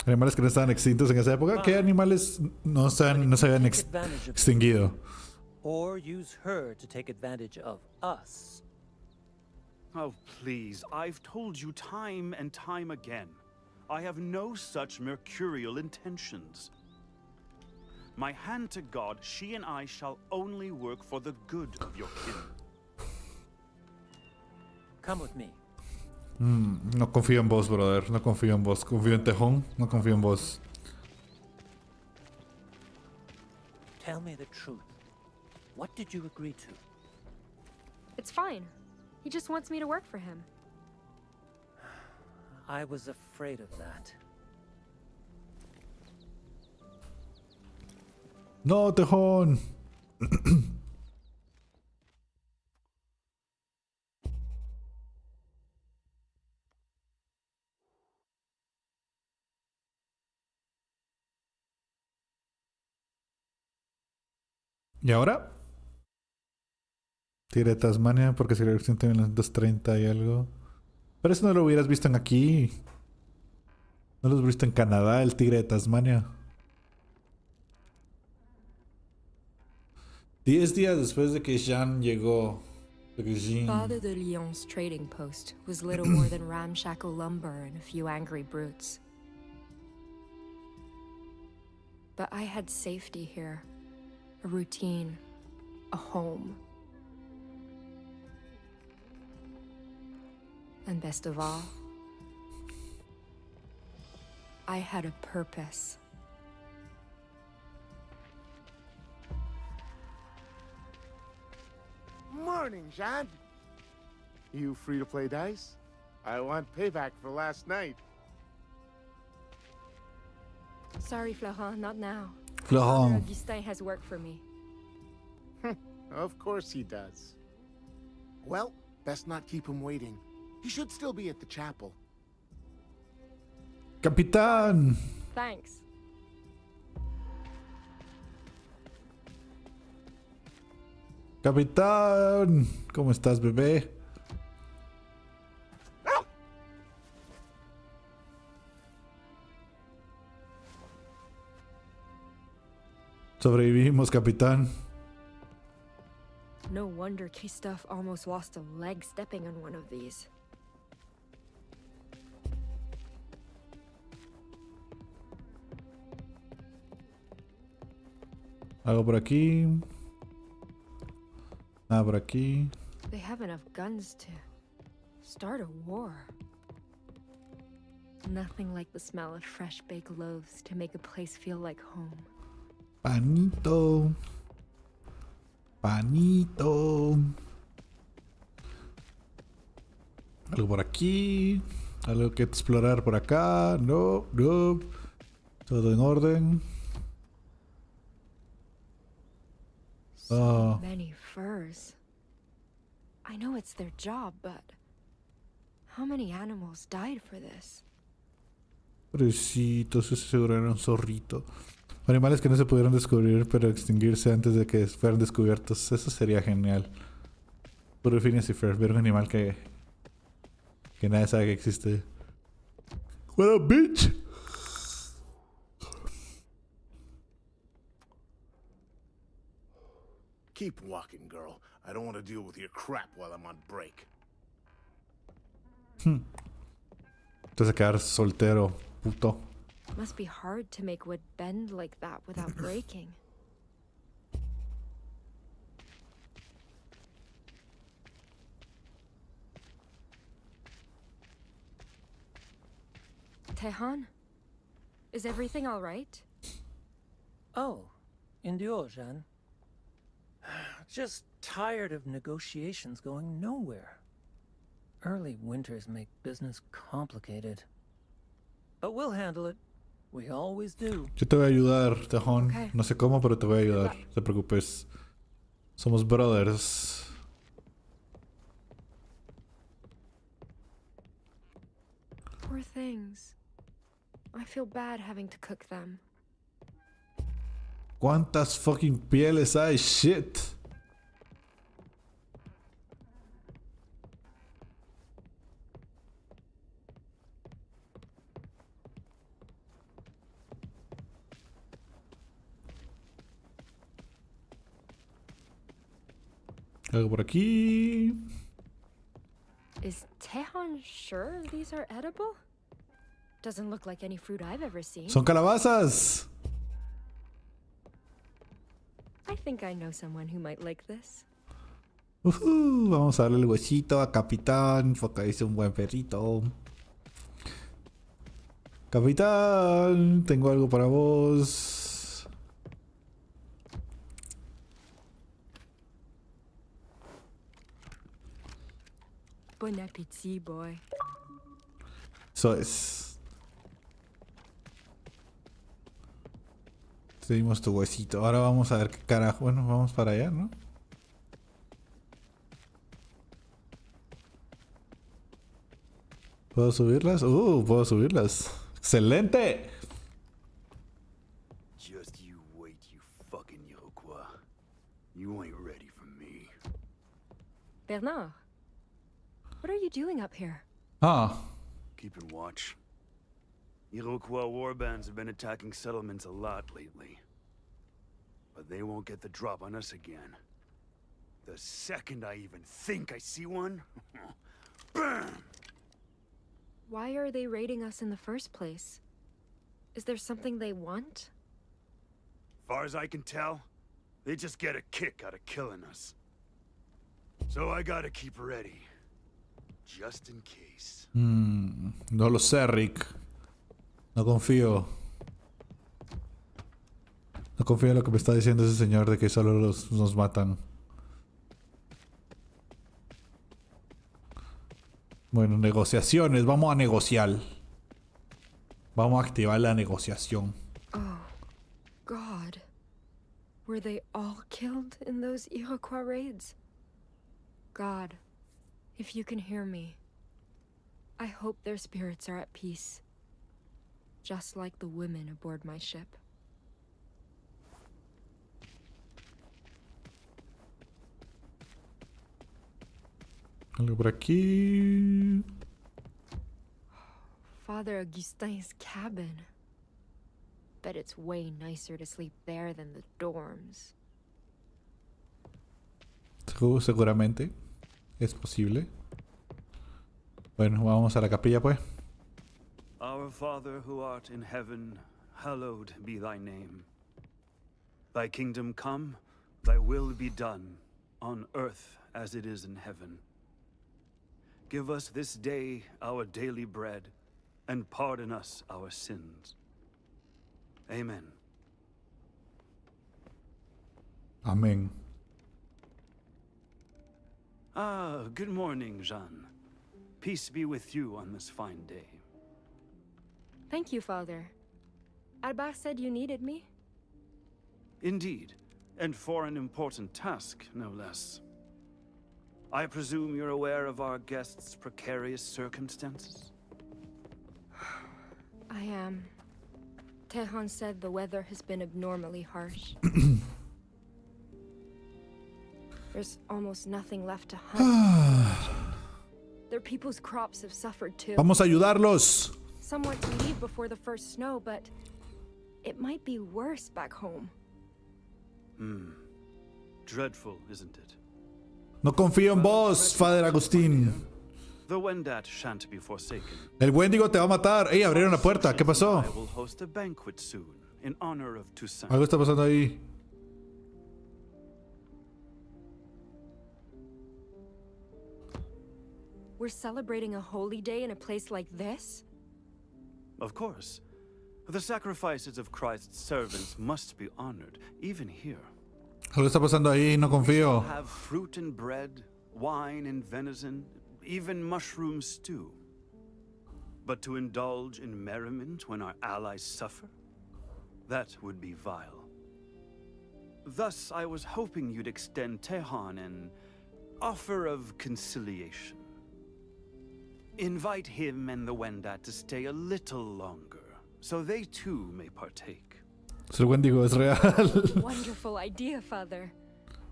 Animales que no estaban extintos en esa época. ¿Qué animales no se habían extinguido? Or use her to take advantage of us. Oh, please, I've told you time and time again. I have no such mercurial intentions. My hand to God, she and I shall only work for the good of your kin. Come with me. No confío en vos, brother. No confío en vos. Confío en Tejón. No confío en vos. Tell me the truth. What did you agree to? It's fine. He just wants me to work for him. I was afraid of that. No, Tejón. ¿Y ahora? Tigre de Tasmania, porque si la versión tiene las 230 y algo. Pero eso no lo hubieras visto en aquí. No lo has visto en Canadá, el tigre de Tasmania. 10 días después de que Jean llegó. Father de Lyon's trading post was little more than ramshackle lumber and a few angry brutes. But I had safety here. A routine. A home. And best of all, I had a purpose. Morning, Jean. You free to play dice? I want payback for last night. Sorry, Florent, not now. Florent. Augustin has work for me. Of course he does. Well, best not keep him waiting. He should still be at the chapel. Capitán. Thanks. Capitán. ¿Cómo estás, bebé? Sobrevivimos, capitán. No wonder Christophe almost lost a leg stepping on one of these. Algo por aquí. Nada por aquí. They have enough guns to start a war. Nothing like the smell of fresh baked loaves to make a place feel like home. Panito. Panito. Algo por aquí. Algo que explorar por acá. No, no. Todo en orden. So many furs. I know it's their job, but how many animals died for this? Pobrecitos, ese seguro era un zorrito. Animales que no se pudieron descubrir, pero extinguirse antes de que fueran descubiertos. Eso sería genial. Puro Phineas y Ferb, ver un animal que nadie sabe que existe. What up, bitch? Keep walking, girl. I don't want to deal with your crap while I'm on break. Te vas a quedar soltero, puto. Must be hard to make wood bend like that without breaking. Tehan, is everything all right? Oh, indio, Jean. Just tired of negotiations going nowhere. Early winters make business complicated. But we'll handle it. We always do. Yo te voy a ayudar, Tejón. Okay. No sé cómo, pero te voy a ayudar. No te preocupes. Somos brothers. Poor things. I feel bad having to cook them. ¿Cuántas fucking pieles hay? Shit. Algo por aquí. Is Tehan sure these are edible? Doesn't look like any fruit I've ever seen. Son calabazas. I think I know someone who might like this. Vamos a darle el huesito a Capitán, porque es un buen perrito. Capitán, tengo algo para vos. Bon appetit, boy. Eso es. Seguimos tu huesito. Ahora vamos a ver qué carajo. Bueno, vamos para allá, ¿no? ¿Puedo subirlas? Puedo subirlas. ¡Excelente! Just you wait, you fucking Iroquois. You ain't ready for me. Bernard, what are you doing up here? Ah, Keeping watch. Iroquois warbands have been attacking settlements a lot lately. But they won't get the drop on us again. The second I even think I see one, BAM! Why are they raiding us in the first place? Is there something they want? Far as I can tell, they just get a kick out of killing us. So I gotta keep ready. Just in case. no lo sé, Rick. No confío. No confío en lo que me está diciendo ese señor de que solo nos matan. Bueno, negociaciones. Vamos a negociar. Vamos a activar la negociación. Oh, God. Were they all killed in those Iroquois raids? God, if you can hear me, I hope their spirits are at peace. Just like the women aboard my ship. Algo por aquí. Father Augustin's cabin. Bet it's way nicer to sleep there than the dorms. Seguramente. Es posible. Bueno, vamos a la capilla pues. Our Father who art in heaven, hallowed be thy name. Thy kingdom come, thy will be done, on earth as it is in heaven. Give us this day our daily bread, and pardon us our sins. Amen. Amén. Ah, good morning, Jean. Peace be with you on this fine day. Thank you, Father. Albert said you needed me? Indeed, and for an important task, no less. I presume you're aware of our guest's precarious circumstances? I am. Tehan said the weather has been abnormally harsh. There's almost nothing left to hunt. Their people's crops have suffered too. Vamos a ayudarlos. Some want to leave before the first snow, but it might be worse back home. Dreadful, isn't it? No confío en vos, Father Agustín. The Wendat shan't be forsaken. El Wendigo te va a matar. Ey, abrieron la puerta. ¿Qué pasó? I will host a banquet soon in honor of Toussaint. Algo está pasando ahí. We're celebrating a holy day in a place like this? Of course. The sacrifices of Christ's servants must be honored, even here. Algo está pasando ahí. No confío. Have fruit and bread, wine and venison, even mushroom stew. But to indulge in merriment when our allies suffer? That would be vile. Thus, I was hoping you'd extend Tehan an offer of conciliation. Invite him and the Wendat to stay a little longer, so they too may partake. El Wendigo es real. Wonderful idea, Father.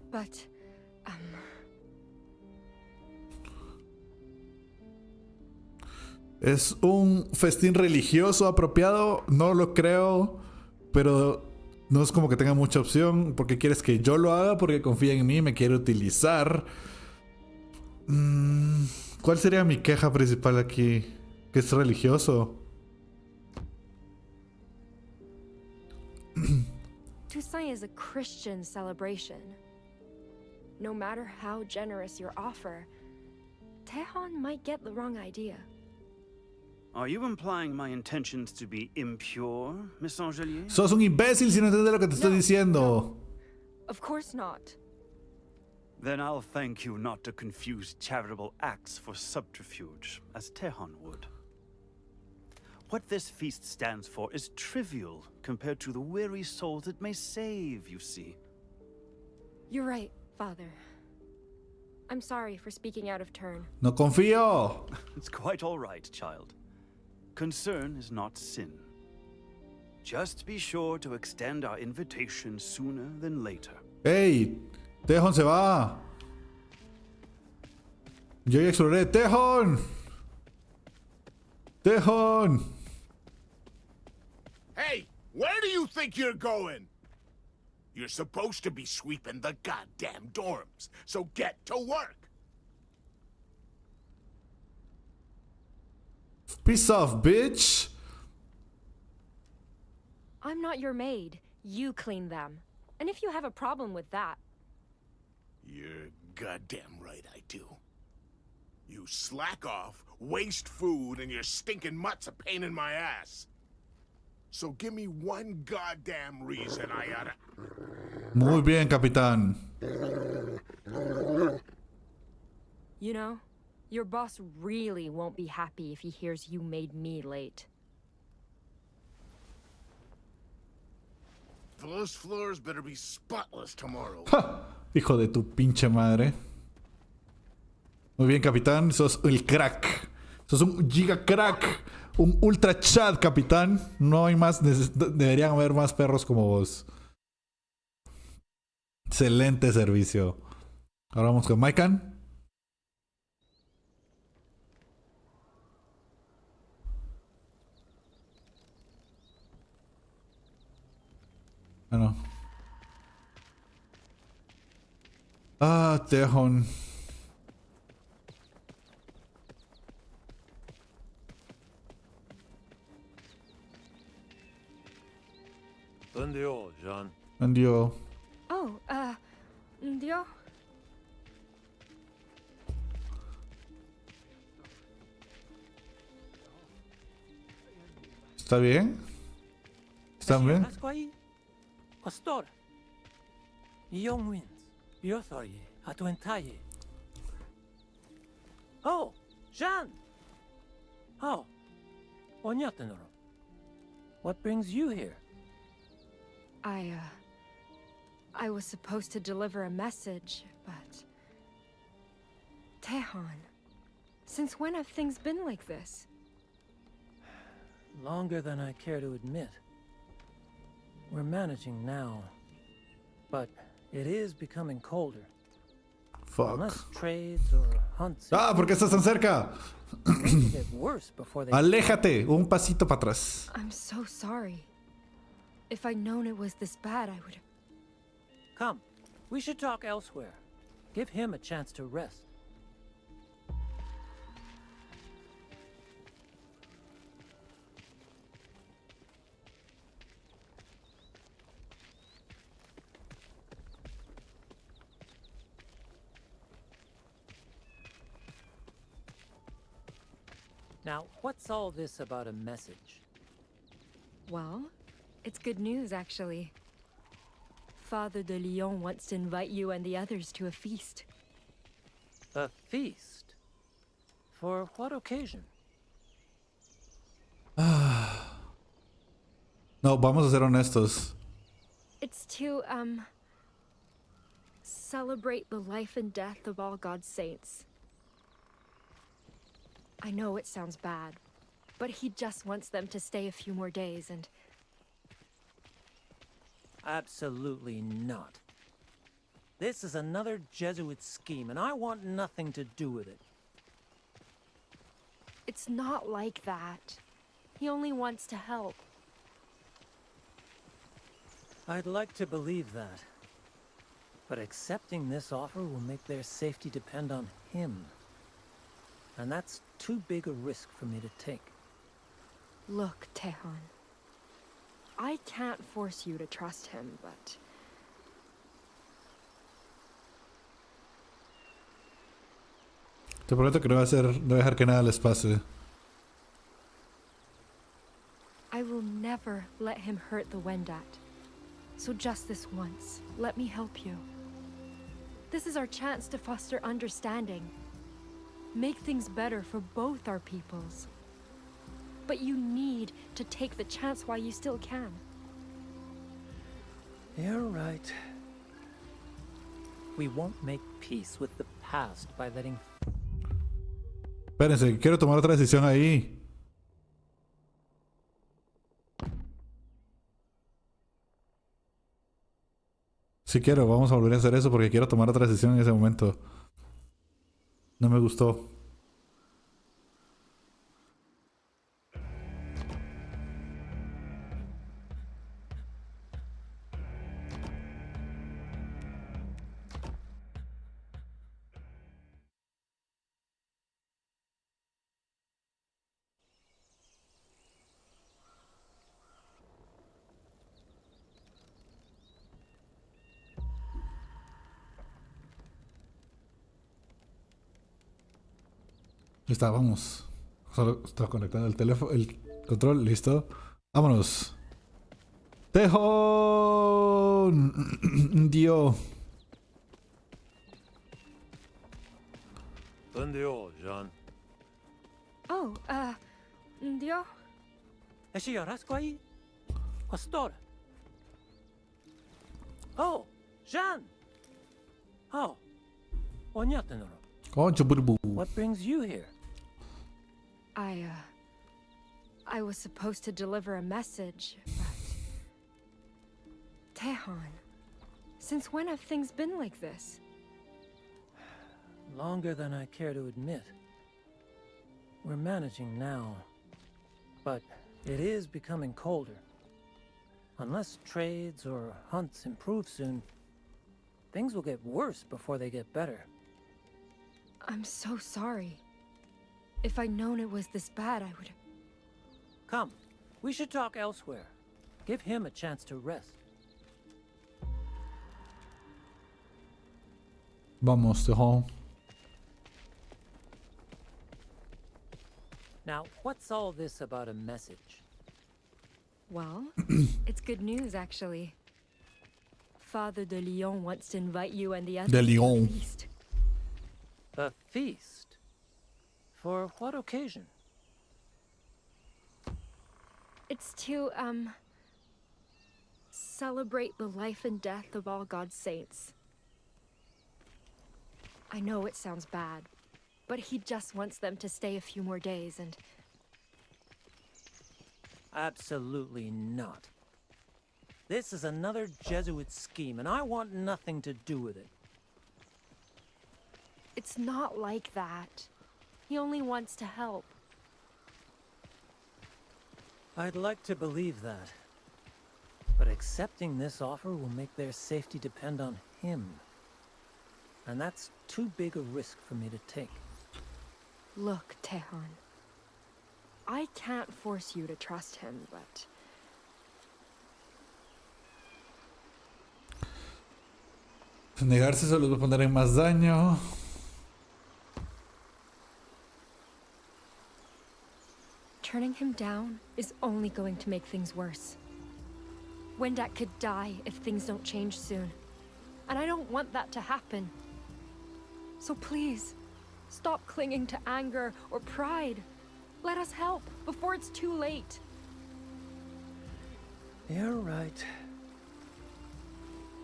But, ¿Es un festín religioso apropiado? No lo creo, pero no es como que tenga mucha opción. ¿Por qué quieres que yo lo haga? Porque confía en mí, me quiere utilizar. ¿Cuál sería mi queja principal aquí? Que es religioso. Toussaint is a Christian celebration. No matter how generous your offer, Tehan might get the wrong idea. Are you implying my intentions to be impure, Miss Angelier? Sos un imbécil si no entiendes lo que te estoy diciendo. Of course not. Then I'll thank you not to confuse charitable acts for subterfuge, as Tehan would. What this feast stands for is trivial compared to the weary souls it may save, you see. You're right, Father. I'm sorry for speaking out of turn. No confío. It's quite all right, child. Concern is not sin. Just be sure to extend our invitation sooner than later. ¡Ey! ¡Tejon se va! Yo ya exploré. ¡Tejon! ¡Tejon! Hey, where do you think you're going? You're supposed to be sweeping the goddamn dorms, so get to work. Piss off, bitch! I'm not your maid. You clean them. And if you have a problem with that... You're goddamn right I do. You slack off, waste food, and your stinking mutt's a pain in my ass. So give me one goddamn reason I oughta... Muy bien, capitán. You know, your boss really won't be happy if he hears you made me late. Those floors better be spotless tomorrow. ¡Ja! Hijo de tu pinche madre. Muy bien, capitán. Sos el crack. Sos un giga crack. Un ultra chat, capitán. No hay más. Deberían haber más perros como vos. Excelente servicio. Ahora vamos con Maikan. Ah, no. Ah, Tejon. Andio, Jean. Andio. Oh, Dio? ¿Está bien? ¿Están bien? Pastor. Young winds. Yothorye. Atuentaye. Oh, Jean. Oh. Onyatenoro. What brings you here? I was supposed to deliver a message, but... Tehan, since when have things been like this? Longer than I care to admit. We're managing now, but it is becoming colder. Fuck. Unless trades or hunts. Ah, ¿por qué estás tan cerca? Get worse before they... Aléjate, un pasito para atrás. I'm so sorry. If I'd known it was this bad, I would... Come, We should talk elsewhere. Give him a chance to rest. Now, what's all this about a message? Well, it's good news, actually. Father de Lyon wants to invite you and the others to a feast. A feast? For what occasion? No, vamos a ser honestos. It's to, celebrate the life and death of all God's saints. I know it sounds bad, but he just wants them to stay a few more days and... Absolutely not. This is another Jesuit scheme, and I want nothing to do with it. It's not like that. He only wants to help. I'd like to believe that. But accepting this offer will make their safety depend on him. And that's too big a risk for me to take. Look, Tehan. I can't force you to trust him, but... Te prometo que no voy a dejar que nada les pase. I will never let him hurt the Wendat. So just this once, let me help you. This is our chance to foster understanding. Make things better for both our peoples. But you need to take the chance while you still can. You're right. We won't make peace with the past by letting... Espérense, quiero tomar otra decisión ahí. Si quiero, vamos a volver a hacer eso porque quiero tomar otra decisión en ese momento. No me gustó. Está, vamos. Solo está conectando el teléfono, el control, listo. Vámonos. ¡Tejón! Dios. Bendio, Jean. Oh, Dio? Eshi yarasco ahí? Pastor. Oh, Jean! Oh, Onyatenoro. Concho burbu. What brings you here? I was supposed to deliver a message, but... Tehan, since when have things been like this? Longer than I care to admit. We're managing now, but it is becoming colder. Unless trades or hunts improve soon, things will get worse before they get better. I'm so sorry. If I'd known it was this bad, I would... Come, we should talk elsewhere. Give him a chance to rest. Vamos, Tejón. Now, what's all this about a message? Well, it's good news, actually. Father de Lyon wants to invite you and the others De to a Lyon. feast. A feast? For what occasion? It's to, celebrate the life and death of all God's saints. I know it sounds bad, but he just wants them to stay a few more days and... Absolutely not. This is another Jesuit scheme, and I want nothing to do with it. It's not like that. He only wants to help. I'd like to believe that. But accepting this offer will make their safety depend on him. And that's too big a risk for me to take. Look, Tejon. I can't force you to trust him, but... Negarse solo va a poner en más daño. Turning him down is only going to make things worse. Wendak could die if things don't change soon. And I don't want that to happen. So please, stop clinging to anger or pride. Let us help before it's too late. You're right.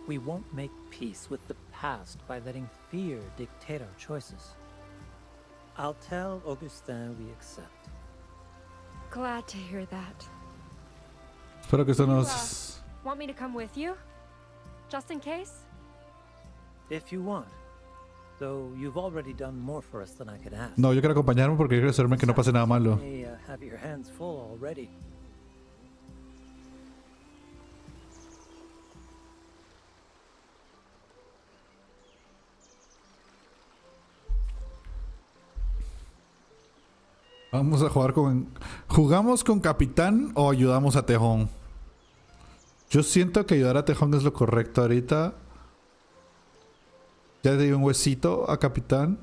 We won't make peace with the past by letting fear dictate our choices. I'll tell Augustin we accept. Glad to hear that. Espero que esto You, nos... want me to come with you? Just in case? If you want. Though you've already done more for us than I could ask. No, yo quiero acompañarme porque quiero asegurarme que no pase nada malo. You may, have your hands full already. Vamos a jugar con... ¿Jugamos con Capitán o ayudamos a Tejón? Yo siento que ayudar a Tejón es lo correcto ahorita. Ya le di un huesito a Capitán.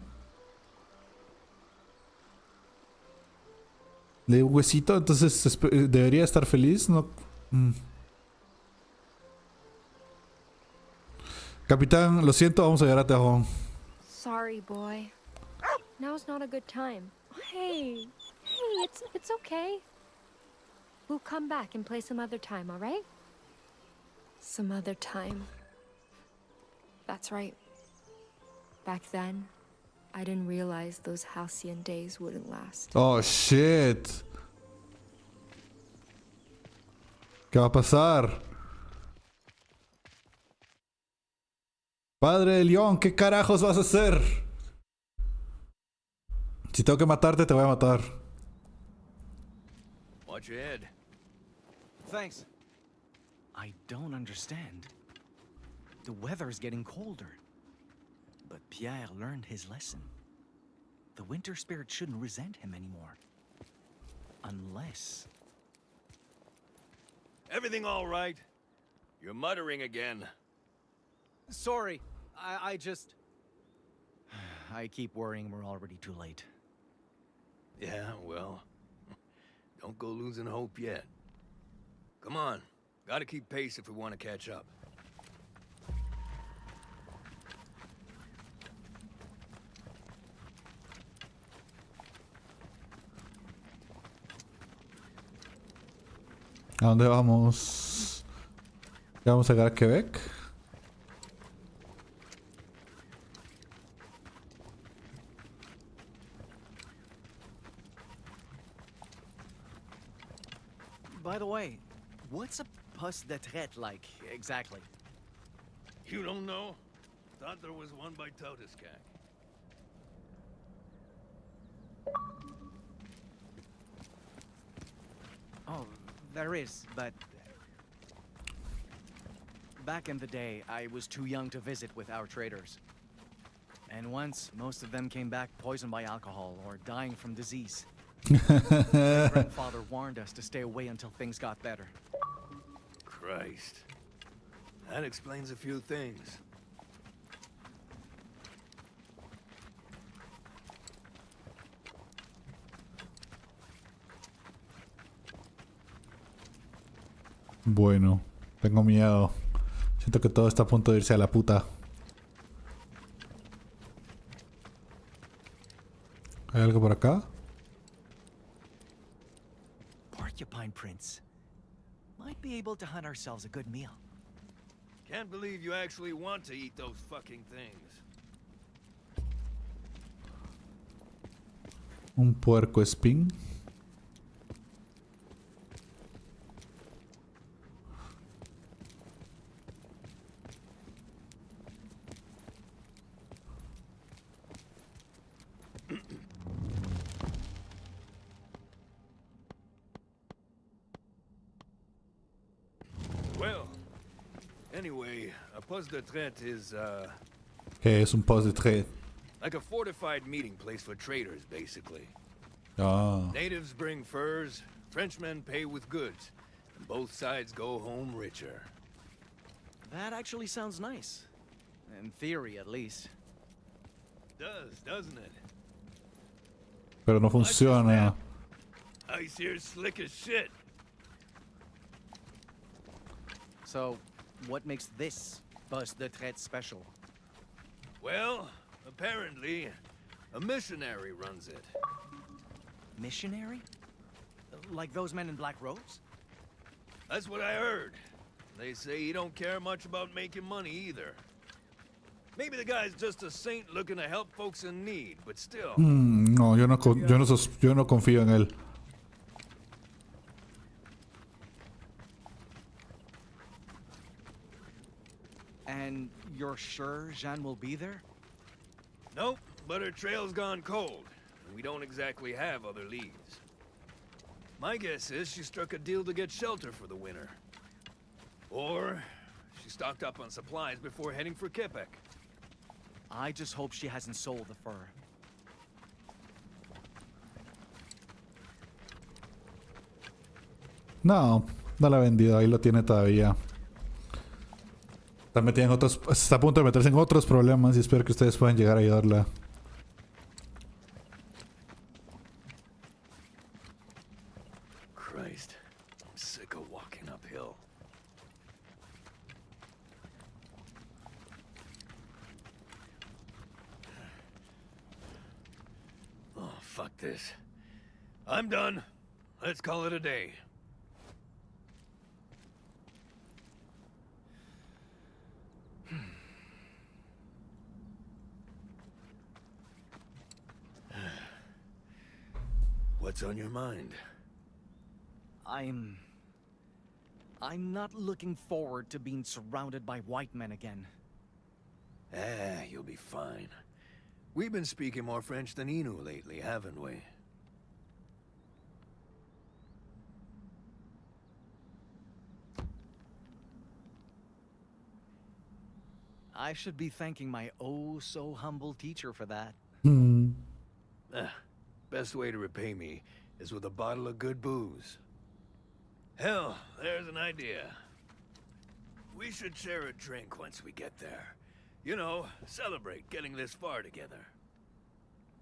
Le di un huesito, entonces debería estar feliz, ¿no? Capitán, lo siento, vamos a ayudar a Tejón. Sorry, boy. Now's not a good time. Hey, it's okay. We'll come back and play some other time, all right? Some other time. That's right. Back then, I didn't realize those halcyon days wouldn't last. Oh, shit. ¿Qué va a pasar? Padre de León, ¿qué carajos vas a hacer? Si tengo que matarte, te voy a matar. Watch your head. Thanks. I don't understand. The weather's getting colder. But Pierre learned his lesson. The winter spirit shouldn't resent him anymore. Unless... Everything all right? You're muttering again. Sorry, I just... I keep worrying we're already too late. Yeah, well, don't go losing hope yet. Come on, gotta keep pace if we want to catch up. ¿A dónde vamos? ¿Ya vamos a llegar a Quebec? By the way, what's a poste de traite like, exactly? You don't know? Thought there was one by Totiskak. Oh, there is, but... Back in the day, I was too young to visit with our traders. And once, most of them came back poisoned by alcohol or dying from disease. My grandfather warned us to stay away until things got better. Christ. That explains a few things. Bueno, tengo miedo. Siento que todo está a punto de irse a la puta. ¿Hay algo por acá? Porcupine prints. Might be able to hunt ourselves a good meal. Can't believe you actually want to eat those fucking things. Un puerco espín. Well, Anyway, a poste de traite is, ¿Qué es un poste de traite? like a fortified meeting place for traders, basically. Ah. Natives bring furs, Frenchmen pay with goods, and both sides go home richer. That actually sounds nice. In theory, at least. Does, doesn't it? Pero no funciona. Ice here's slick as shit. So, what makes this poste de traite special? Well, apparently, a missionary runs it. Missionary? Like those men in black robes? That's what I heard. They say he don't care much about making money either. Maybe the guy's just a saint looking to help folks in need, but still. No, yo no confío en él. And you're sure Jeanne will be there? Nope, but her trail's gone cold, and we don't exactly have other leads. My guess is she struck a deal to get shelter for the winter. Or she stocked up on supplies before heading for Quebec. I just hope she hasn't sold the fur. No, no la ha vendido, ahí lo tiene todavía. Está metida en otros, está a punto de meterse en otros problemas y espero que ustedes puedan llegar a ayudarla. Christ, I'm sick of walking uphill. Oh, fuck this. I'm done. Let's call it a day. What's on your mind? I'm not looking forward to being surrounded by white men again. You'll be fine. We've been speaking more French than Inu lately, haven't we? I should be thanking my oh-so-humble teacher for that. Best way to repay me is with a bottle of good booze. Hell, there's an idea. We should share a drink once we get there. You know, celebrate getting this far together.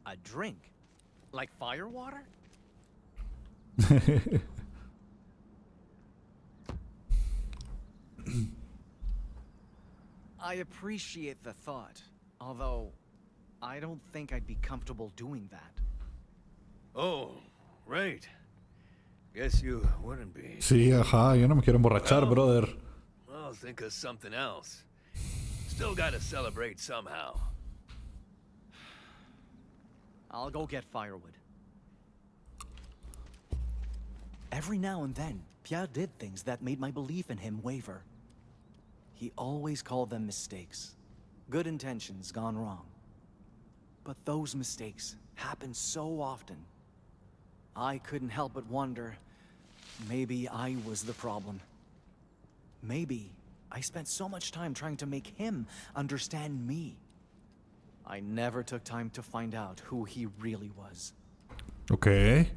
A drink? Like fire water? I appreciate the thought, although I don't think I'd be comfortable doing that. Oh, right. Guess you wouldn't be. Sí, ajá, yo no me quiero emborrachar, brother. I'll think of something else. Still gotta celebrate somehow. I'll go get firewood. Every now and then, Pierre did things that made my belief in him waver. He always called them mistakes. Good intentions gone wrong. But those mistakes happen so often. I couldn't help but wonder, maybe I was the problem. Maybe I spent so much time trying to make him understand me. I never took time to find out who he really was. Okay.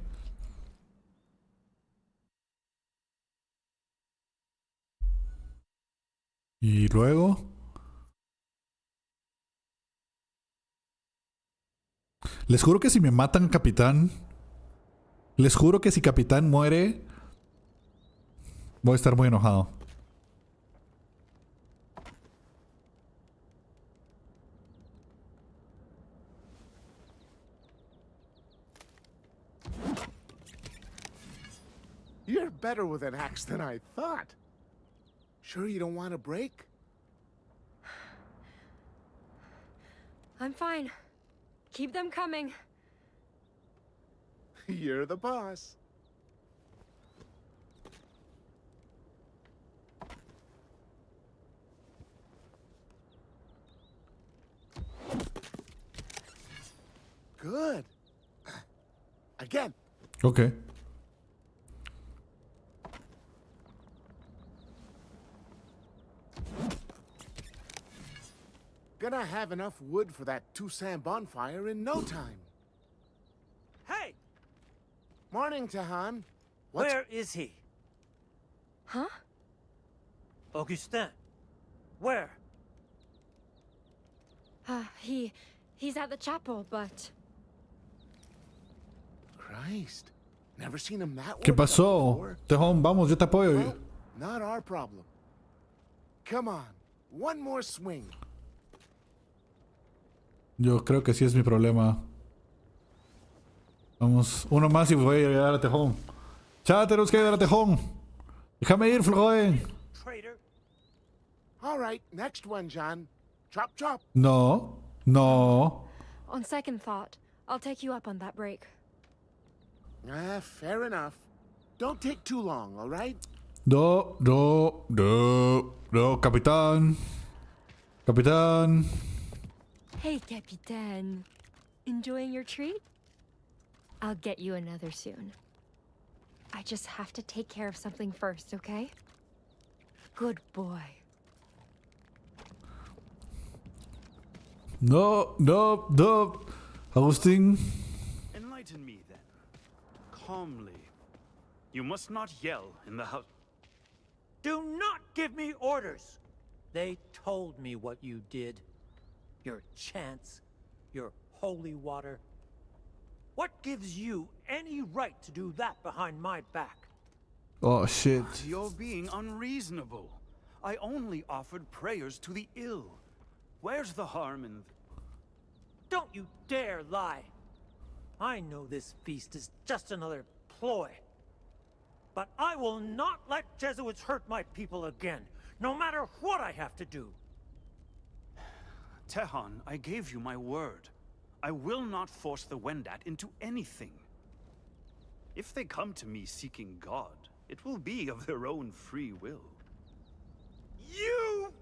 Y luego... Les juro que si me matan, capitán... Les juro que si capitán muere... Voy a estar muy enojado. You're better with an axe than I thought. Sure you don't want a break? I'm fine. Keep them coming. You're the boss. Good. Again. Okay. Gonna have enough wood for that Toussaint bonfire in no time. Hey! Morning, Tehan. What's... Where is he? Huh? Augustin. Where? He's at the chapel, but... Christ. Never seen him that ¿Qué worked up pasó? before. Tejón, vamos, yo te apoyo. Well, not our problem. Come on, one more swing. Yo creo que sí es mi problema. Vamos, uno más y voy a llegar a Tejón. Ya tenemos que llegar a Tejón. Déjame ir, Floyd. Traitor. All right, next one, John. Chop, chop. No, no. On second thought, I'll take you up on that break. Fair enough. Don't take too long, all right? No, capitán. Capitán. Hey, Capitaine. Enjoying your treat? I'll get you another soon. I just have to take care of something first, okay? Good boy. No. Agustín. Enlighten me then. Calmly. You must not yell in the house. Do not give me orders! They told me what you did. Your chants, your holy water. What gives you any right to do that behind my back? Oh, shit. You're being unreasonable. I only offered prayers to the ill. Where's the harm in... Don't you dare lie. I know this feast is just another ploy. But I will not let Jesuits hurt my people again, no matter what I have to do. Tehan, I gave you my word. I will not force the Wendat into anything. If they come to me seeking God, it will be of their own free will. You...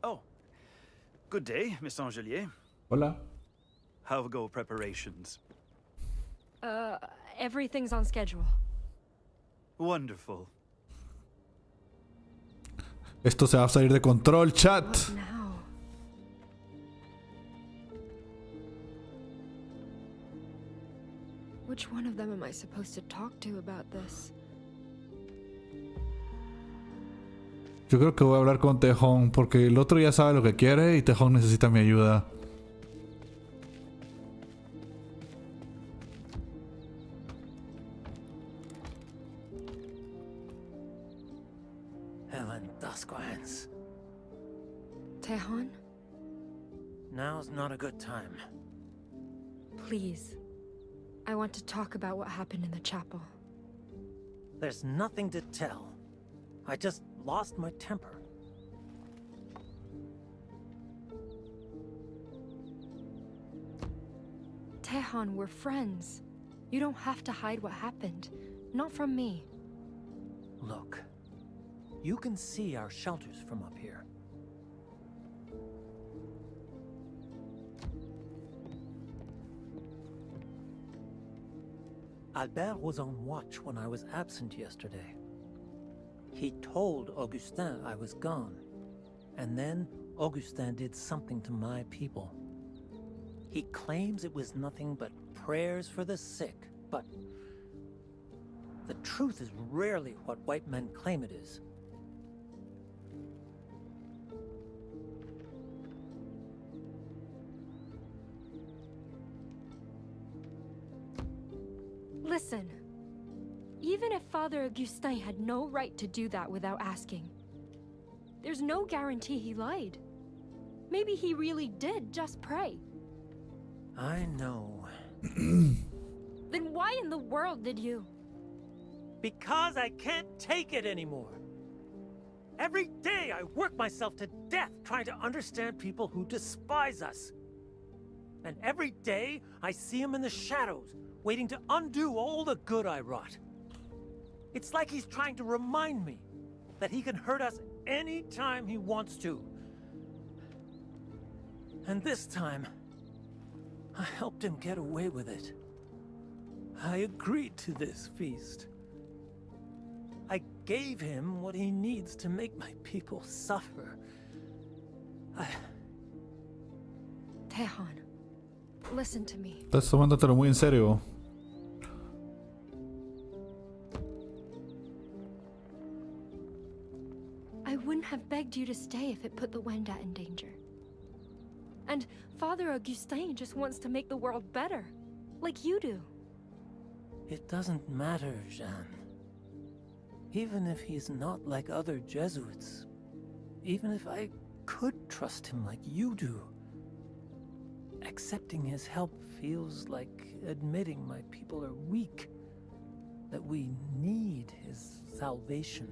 Oh. Good day, Miss Angelier. Hola. How go preparations? Everything's on schedule. Wonderful. Esto se va a salir de control, chat. What now? Which one of them am I supposed to talk to about this? Yo creo que voy a hablar con Tejón porque el otro ya sabe lo que quiere y Tejón necesita mi ayuda. Helen Dasquans. Tehan, Now's not a good time. please. I want to talk about what happened in the chapel. There's nothing to tell. I just lost my temper. Tehan, we're friends. You don't have to hide what happened. Not from me. Look, you can see our shelters from up here. Albert was on watch when I was absent yesterday. He told Augustin I was gone, and then Augustin did something to my people. He claims it was nothing but prayers for the sick, but the truth is rarely what white men claim it is. Listen. Even if Father Augustin had no right to do that without asking, there's no guarantee he lied. Maybe he really did just pray. I know. Then why in the world did you? Because I can't take it anymore. Every day I work myself to death trying to understand people who despise us. And every day I see him in the shadows, waiting to undo all the good I wrought. It's like he's trying to remind me that he can hurt us any time he wants to, And this time, I helped him get away with it. I agreed to this feast. I gave him what he needs to make my people suffer. Tejon, listen to me. Estás tomándotelo muy en serio. I wouldn't have begged you to stay if it put the Wendat in danger. And Father Augustin just wants to make the world better, like you do. It doesn't matter, Jeanne. Even if he's not like other Jesuits, even if I could trust him like you do, accepting his help feels like admitting my people are weak, that we need his salvation.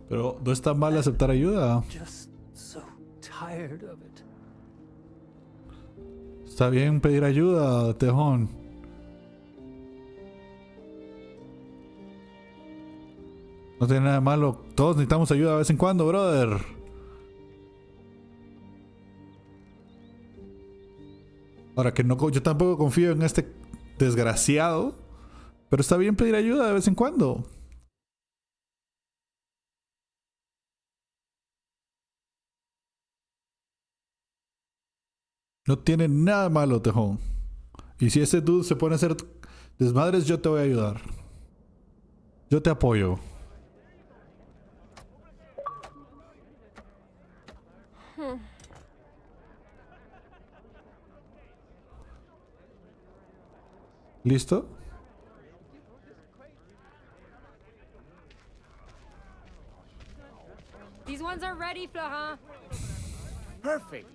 Pero no está mal aceptar ayuda. Just so tired of it. Está bien pedir ayuda, Tejón. No tiene nada de malo. Todos necesitamos ayuda de vez en cuando, brother. Ahora que no, yo tampoco confío en este desgraciado. Pero está bien pedir ayuda de vez en cuando. No tiene nada de malo, Tejón. Y si ese dude se pone a hacer desmadres, yo te voy a ayudar. Yo te apoyo. ¿Listo? These ones are ready, Florent. Perfect.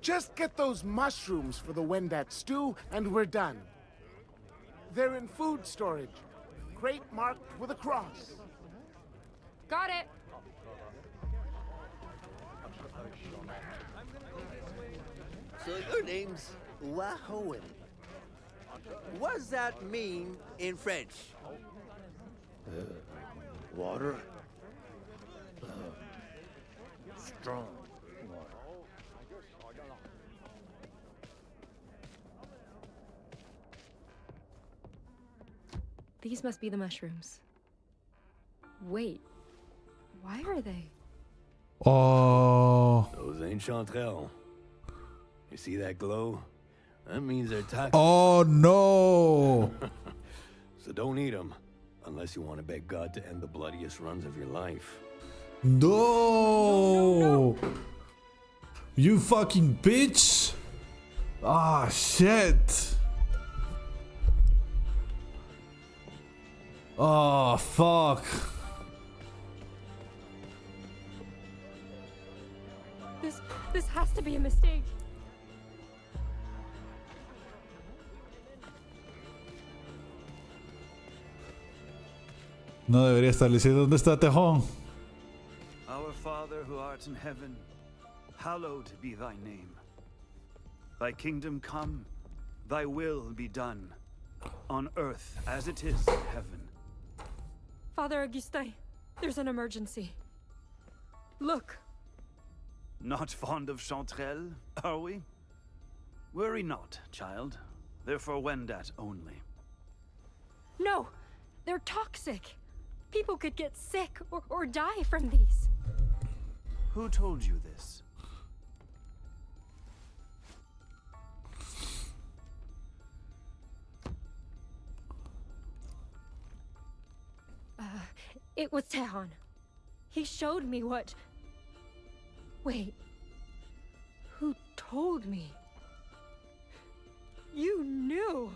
Just get those mushrooms for the Wendat stew, and we're done. They're in food storage. Crate marked with a cross. Got it. So your name's Wahoen. What does that mean in French? Water? Strong water. These must be the mushrooms. Wait, why are they? Oh. Those ain't chanterelles. You see that glow? That means they're toxic. Oh no. So don't eat them unless you want to beg God to end the bloodiest runs of your life. No. You fucking bitch. Ah, shit. Oh, fuck. This has to be a mistake. No debería estar diciendo dónde está Tejón. Our Father who art in heaven, hallowed be thy name. Thy kingdom come, thy will be done, on earth as it is in heaven. Father Augustin, there's an emergency. Look. Not fond of chanterelles, are we? Worry not, child. They're for Wendat only. No, they're toxic. People could get sick or die from these. Who told you this? It was Tejon. He showed me what... Wait. Who told me? You knew.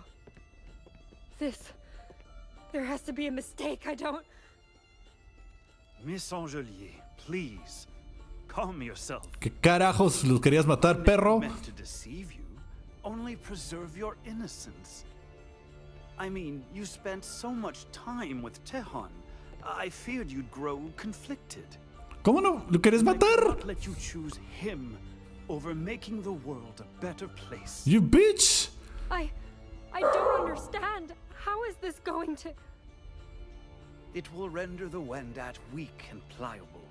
There has to be a mistake. I don't... Miss Angelier, please, calm yourself. ¿Qué carajos los querías matar, perro? Meant to deceive you, only preserve your innocence. I mean, you spent so much time with Tejon. I feared you'd grow conflicted. ¿Cómo no? ¿Lo querías I could matar? not let you choose him over making the world a better place. You bitch! I don't understand. How is this going to... It will render the Wendat weak and pliable.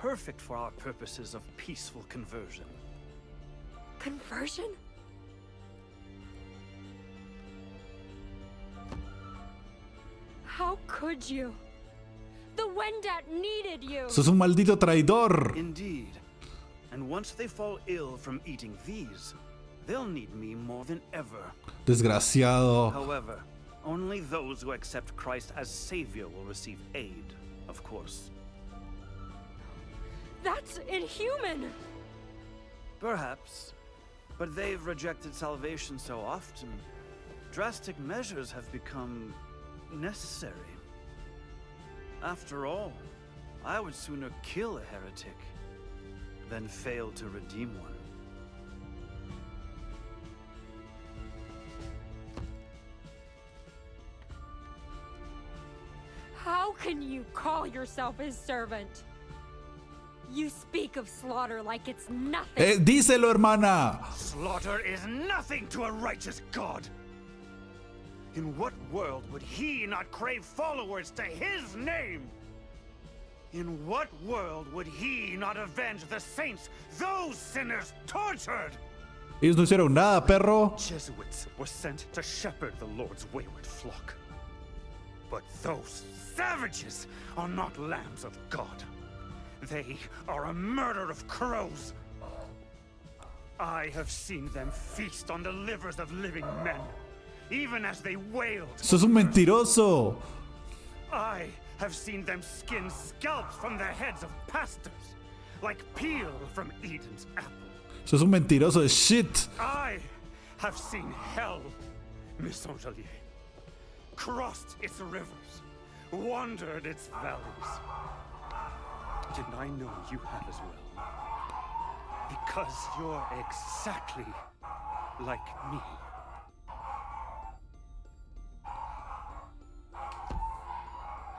Perfect for our purposes of peaceful conversion. Conversion? How could you? The Wendat needed you! ¡Sos un maldito traidor! Indeed. And once they fall ill from eating these, they'll need me more than ever. Desgraciado. However, only those who accept Christ as Savior will receive aid, of course. That's inhuman! Perhaps. But they've rejected salvation so often, drastic measures have become necessary. After all, I would sooner kill a heretic than fail to redeem one. How can you call yourself his servant? You speak of slaughter like it's nothing. Díselo, hermana. Slaughter is nothing to a righteous God. In what world would he not crave followers to his name? In what world would he not avenge the saints those sinners tortured? Ellos no hicieron nada, perro. Jesuits were sent to shepherd the Lord's wayward flock. But those savages are not lambs of God. They are a murder of crows. I have seen them feast on the livers of living men, even as they wailed. ¡Sos un mentiroso! I have seen them skin scalps from the heads of pastors, like peel from Eden's apple. ¡Sos un mentiroso de shit! I have seen hell, Miss Angelier, crossed its rivers, wandered its valleys. Didn't I know you have as well? Because you're exactly like me.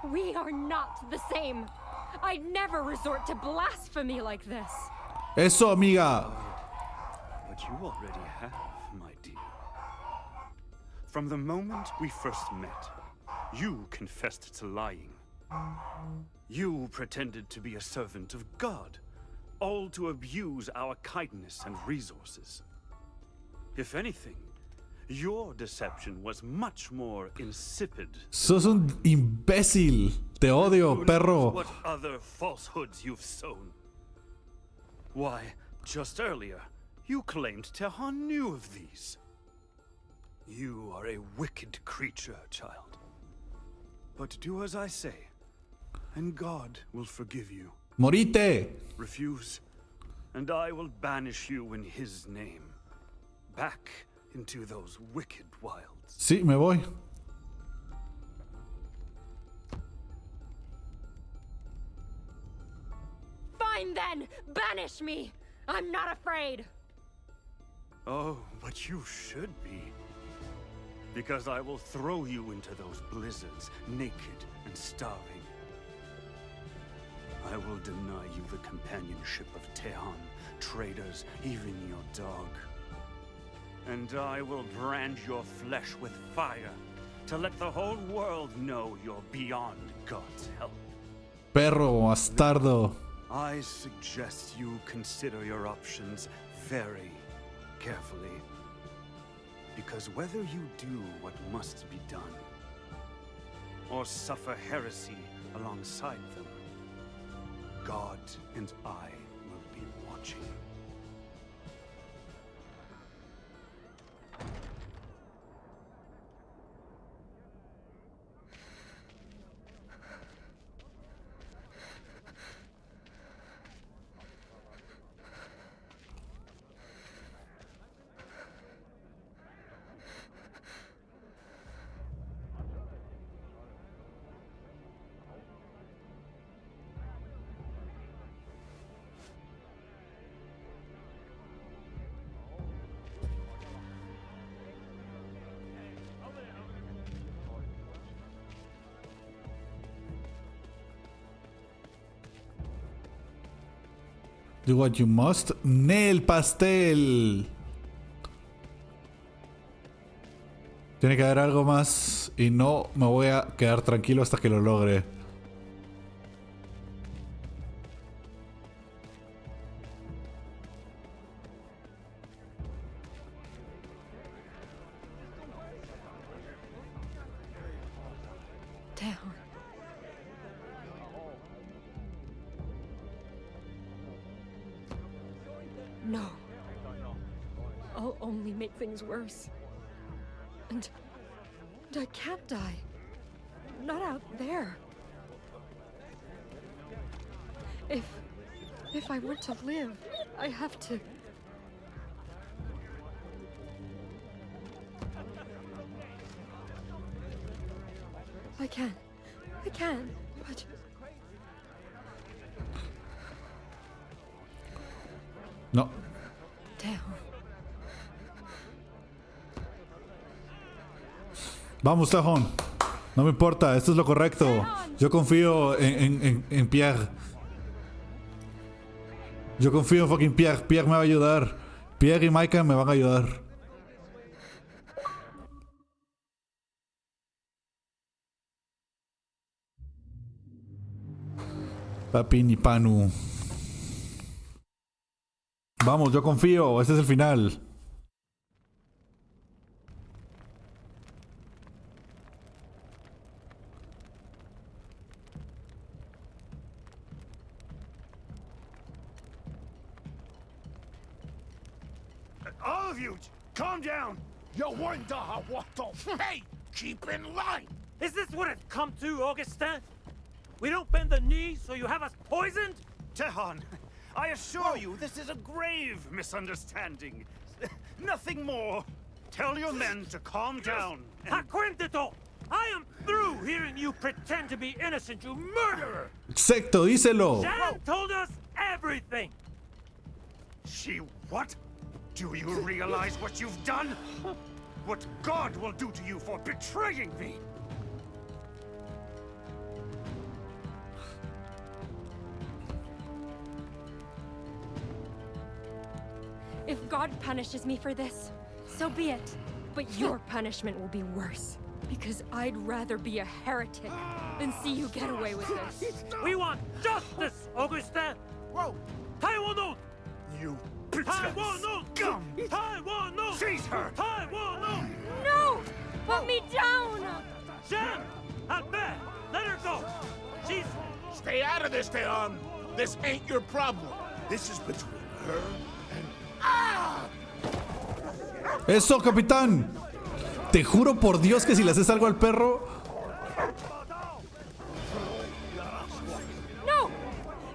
We are not the same. I'd never resort to blasphemy like this. Eso, amiga. But you already have, my dear. From the moment we first met, you confessed to lying. You pretended to be a servant of God, all to abuse our kindness and resources. If anything, your deception was much more insipid. Sos un imbécil. Te odio, Who knows perro. what other falsehoods you've sown? Why, just earlier, you claimed Tehran knew of these. You are a wicked creature, child. But do as I say, and God will forgive you. Morite. Refuse, and I will banish you in his name, back into those wicked wilds. Sí, me voy. Fine then, banish me. I'm not afraid. Oh, but you should be. Because I will throw you into those blizzards, naked and starving. I will deny you the companionship of Tehran, traders, even your dog. And I will brand your flesh with fire, to let the whole world know you're beyond God's help. Perro, bastardo. I suggest you consider your options very carefully. Because whether you do what must be done, or suffer heresy alongside them, God and I will be watching. Do what you must. Nel pastel. Tiene que haber algo más y no me voy a quedar tranquilo hasta que lo logre. Down. No. I'll only make things worse. And I can't die. Not out there. If I want to live, I have to... I can, but... No. Damn. Vamos, Tejón. No me importa, esto es lo correcto. Yo confío en Pierre. Yo confío en fucking Pierre. Pierre me va a ayudar. Pierre y Micah me van a ayudar. Papi ni Panu. Vamos, yo confío. Este es el final. All of you, calm down! You wonder what the... Hey, keep in line! Is this what it's come to, Augustin? We don't bend the knee, so you have us poisoned? Tehan, I assure you this is a grave misunderstanding. Nothing more. Tell your men to calm down. And... Acuéntito! I am through hearing you pretend to be innocent, you murderer! Secto, díselo. Jan told us everything! She what? Do you realize what you've done? What God will do to you for betraying me? If God punishes me for this, so be it. But your punishment will be worse. Because I'd rather be a heretic than see you get away with this. We want justice, Augustin! Whoa! Taiwan! You Taiwan! scum! Taiwan! Seize her! Taiwan! No! Put me down! Jan! Albert! Let her go! She's... Stay out of this, Teon! This ain't your problem. This is between her and... Ah! Eso, capitán. Te juro por Dios que si le haces algo al perro... No!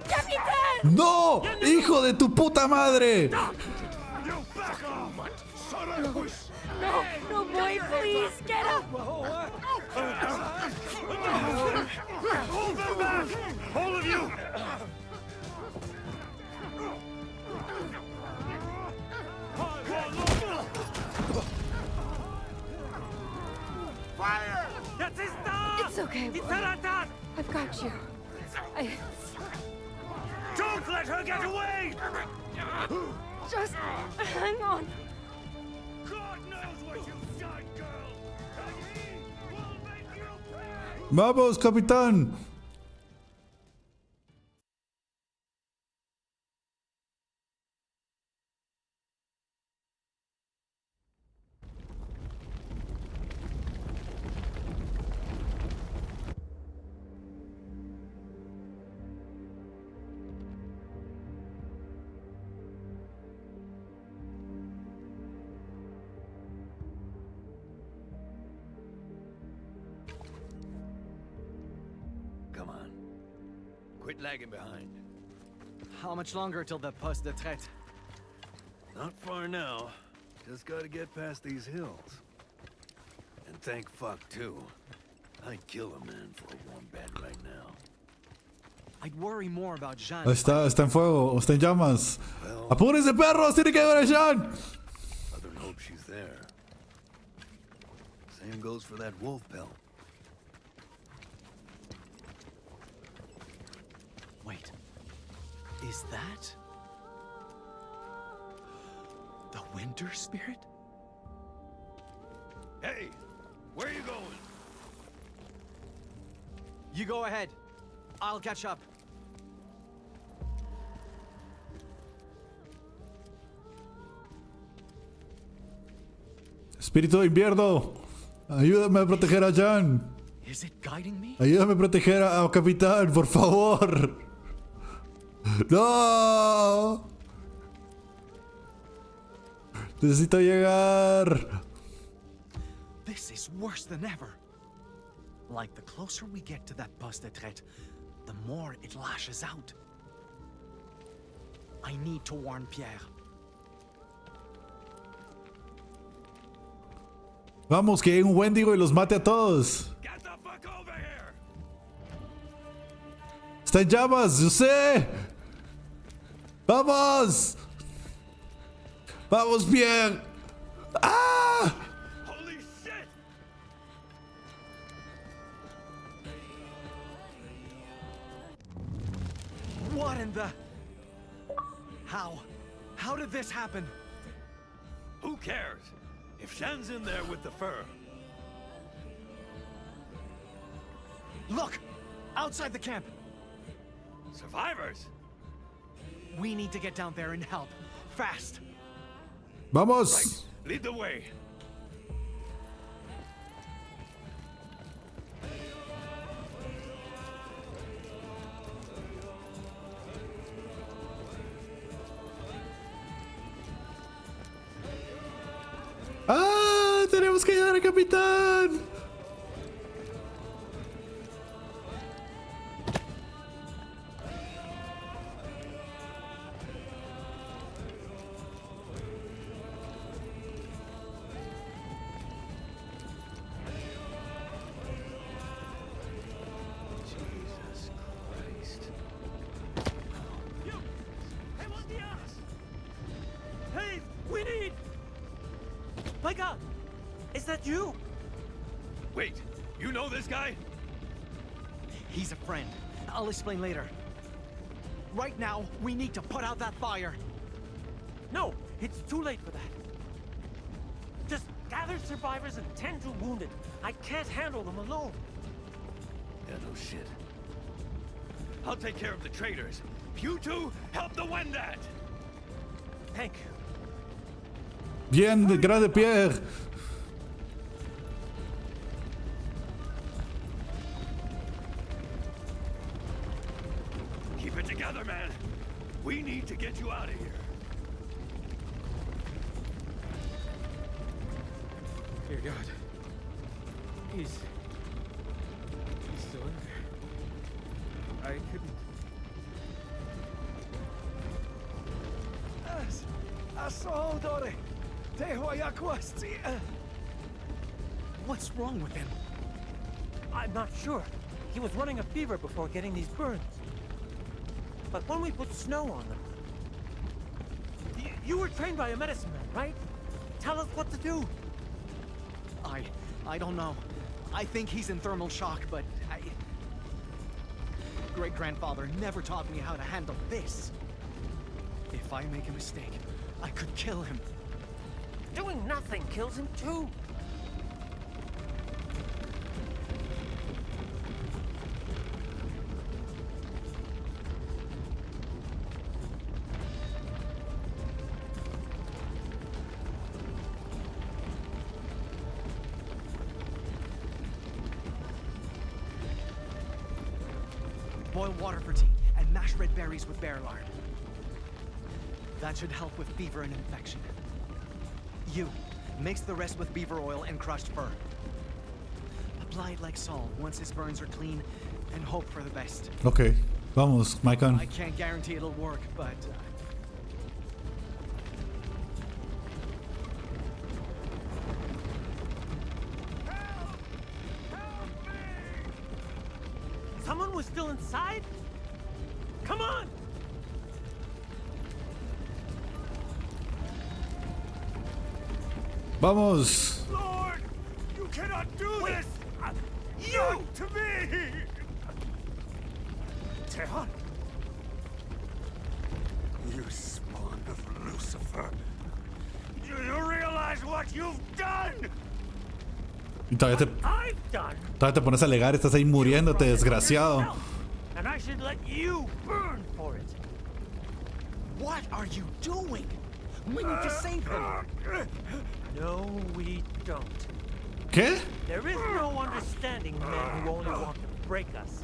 Capitán! ¡No! ¡Hijo de tu puta madre! No, boy, please, get up! Hold them back! All of you! Fire! It's okay, boy. I've got you. Don't let her get away! Just hang on. God knows what you've done, girl! And he will make you pay! ¡Vamos, capitán! Come on. Quit lagging behind. How much longer till the poste de traite? Not far now. Just gotta get past these hills. And thank fuck, too. I'd kill a man for a warm bed right now. I'd worry more about Jean. Está en fuego, está en llamas. ¡Apúrense, perros! ¡Tiene que ver a Jean! Other than hope she's there. Same goes for that wolf pelt. Wait. Is that... the winter spirit? Hey! Where you going? You go ahead. I'll catch up. Espíritu de invierno, ayúdame a proteger a Jan. Is it got hiding me? Ayúdame a proteger a capitán, por favor. No. Necesito llegar. This is worse than ever. Like the closer we get to that poste de traite, the more it lashes out. I need to warn Pierre. Vamos, que hay un Wendigo y los mate a todos. Get the fuck over here! Está en llamas, yo sé. Vamos. Vamos, Pierre. ¡Ah! Holy shit! What in the... How? How did this happen? Who cares? If Shen's in there with the fur. Look! Outside the camp! Survivors? We need to get down there and help. Fast! Vamos. Lead the way. ¡Ah! ¡Tenemos que ayudar al capitán! Jesus Christ. You! Hey, what's the ass? Hey, we need... My God! Is that you? Wait, you know this guy? He's a friend. I'll explain later. Right now, we need to put out that fire. No, it's too late for that. Just gather survivors and tend to wounded. I can't handle them alone. Yeah, no shit. I'll take care of the traitors. You two, help the Wendat! Thank you. Bien, grande Pierre. Keep it together, man. We need to get you out of here. Dear God. He's still in there. I couldn't. What's wrong with him? I'm not sure. He was running a fever before getting these burns. But when we put snow on them... You were trained by a medicine man, right? Tell us what to do. I don't know. I think he's in thermal shock, but Great-grandfather never taught me how to handle this. If I make a mistake, I could kill him. Doing nothing kills him too. Boil water for tea and mash red berries with bear lard. That should help with fever and infection. You, mix the rest with beaver oil and crushed fur. Apply it like salt once his burns are clean and hope for the best. Ok, vamos, Maicon. I can't guarantee it'll work, but... Someone was still inside? Come on! Vamos. Lord! You cannot do this! You! Not to me! Tehan? You spawn of Lucifer. Do you realize what you've done? Y todavía I've done. te pones a alegar, estás ahí muriéndote, desgraciado. And I should let you burn for it. What are you doing? We need to save him. No, we don't. ¿Qué? There is no understanding men who only want to break us.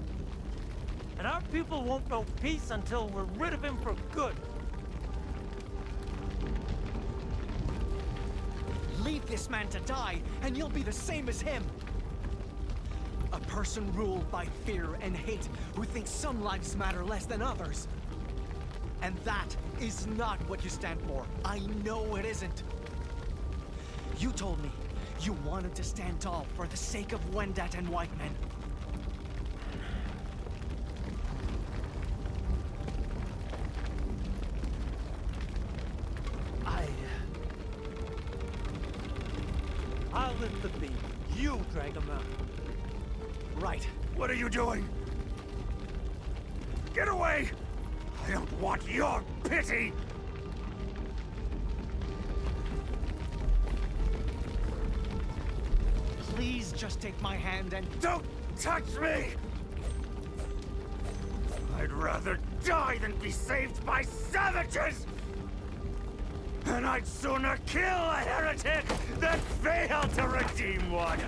And our people won't know peace until we're rid of him for good. Leave this man to die, and you'll be the same as him. A person ruled by fear and hate who thinks some lives matter less than others. And that is not what you stand for. I know it isn't. You told me you wanted to stand tall for the sake of Wendat and white men. I'll lift the beam. You drag him out. Right. What are you doing? Get away! I don't want your pity! Please just take my hand and... Don't touch me! I'd rather die than be saved by savages! And I'd sooner kill a heretic than fail to redeem one!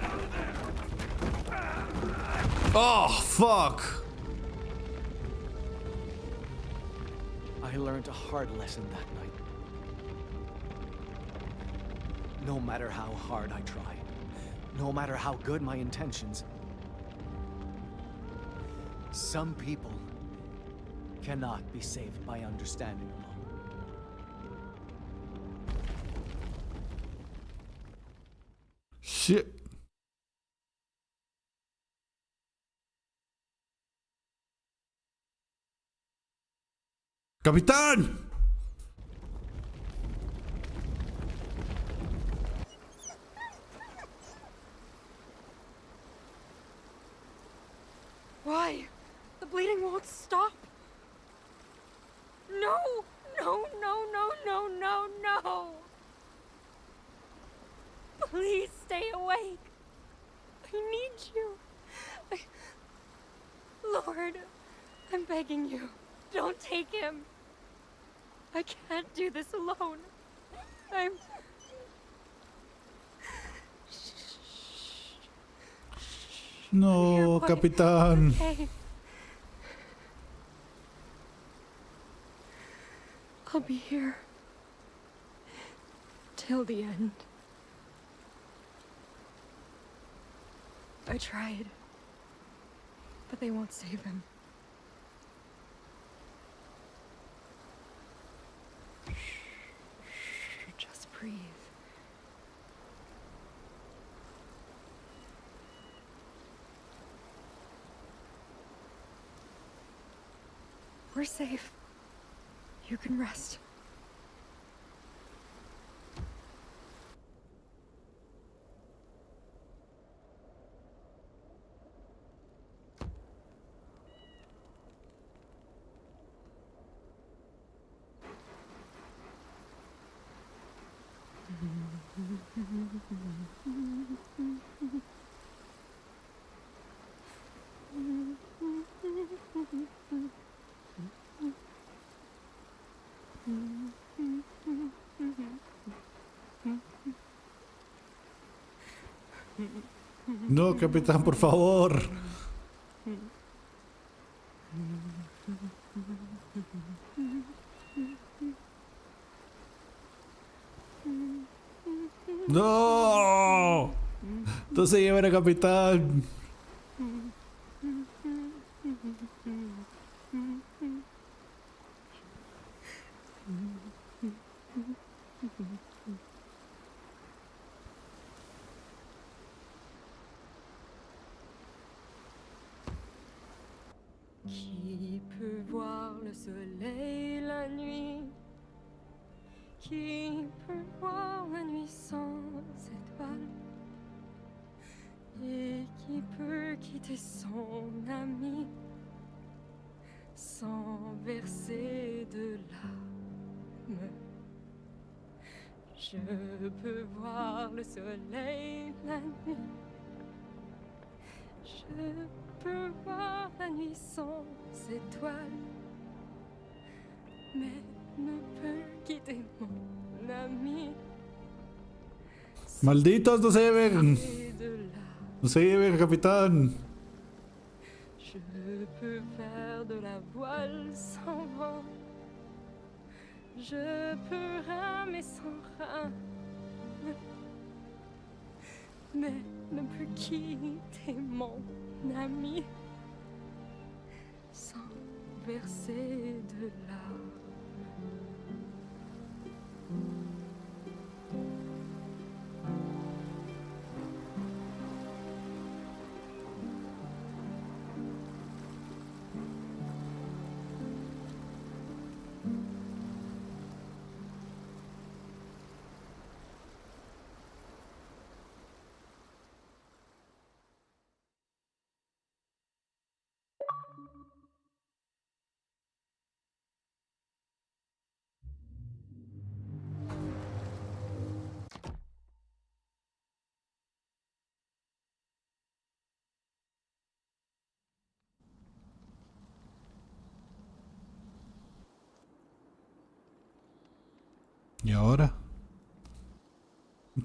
Oh, fuck. I learned a hard lesson that night. No matter how hard I try, no matter how good my intentions, some people cannot be saved by understanding alone. Shit. ¡Capitán! Why? The bleeding won't stop. No! No, no, no, no, no, no! Please stay awake. I need you. Lord, I'm begging you. Don't take him. I can't do this alone. No, capitán. Okay. I'll be here till the end. I tried, but they won't save him. Just breathe. We're safe. You can rest. No, capitán, por favor. No. No se lleven a capitán. Qui peut voir le soleil la nuit? Qui peut voir la nuit sans étoiles? Et qui peut quitter son ami sans verser de larmes? Je peux voir le soleil la nuit. Je peux voir la nuit sans étoiles, mais ne peux quitter mon ami. Malditos, no se lleven. De Sí, el capitán. Je peux faire de la voile sans vent. Je peux ramer sans rein. Mais ne peux quitter mon ami sans verser de larmes. ¿Y ahora?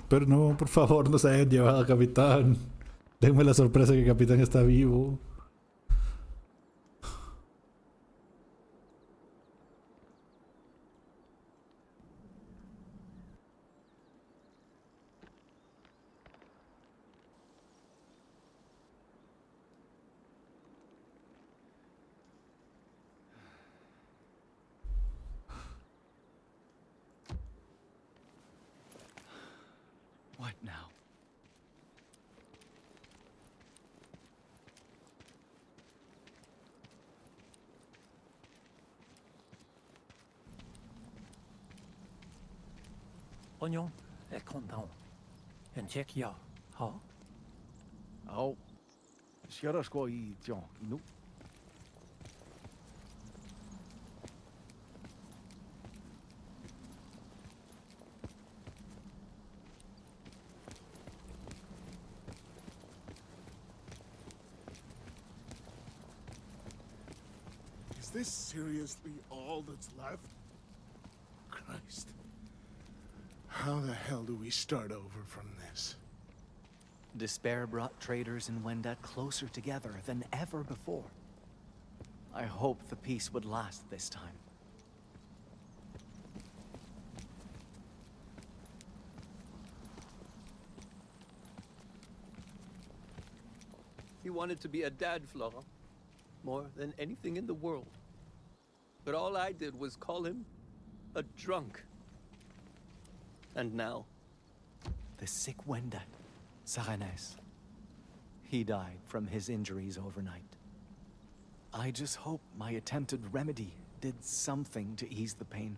Pero no, por favor, no se hayan llevado al capitán. Denme la sorpresa que el capitán está vivo. What now? Oignon est content. En check ya, ha? Oh. Sierra i John, no. Is this seriously all that's left? Christ. How the hell do we start over from this? Despair brought traders in Wendat closer together than ever before. I hoped the peace would last this time. He wanted to be a dad, Flora, more than anything in the world. But all I did was call him a drunk. And now, The sick Wendat, Saranes. He died from his injuries overnight. I just hope my attempted remedy did something to ease the pain.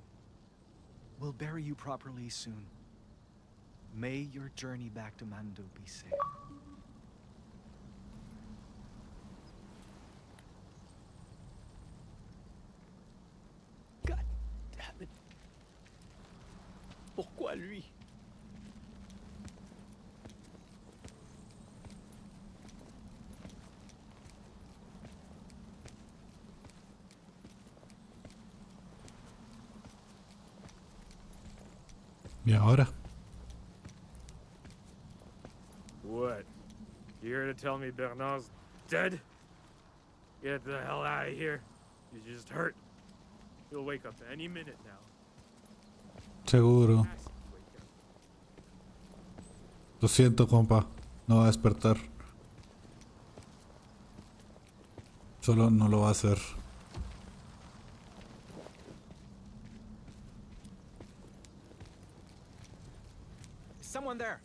We'll bury you properly soon. May your journey back to Mandu be safe. God damn it. Pourquoi lui? ¿Y ahora? What? You here to tell me Bernard's dead? Get the hell out of here. He's just hurt. He'll wake up any minute now. Seguro. Has to wake up. Lo siento, compa. No va a despertar. Solo no lo va a hacer. Is someone there?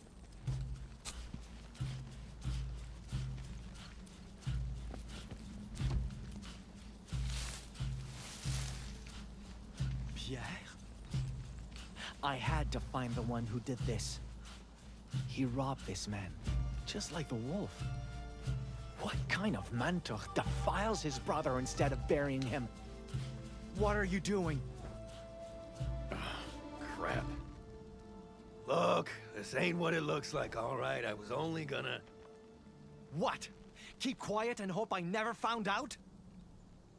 Pierre? I had to find the one who did this. He robbed this man, just like the wolf. What kind of mentor defiles his brother instead of burying him? What are you doing? Crap. Look, this ain't what it looks like, all right? I was only gonna... What? Keep quiet and hope I never found out?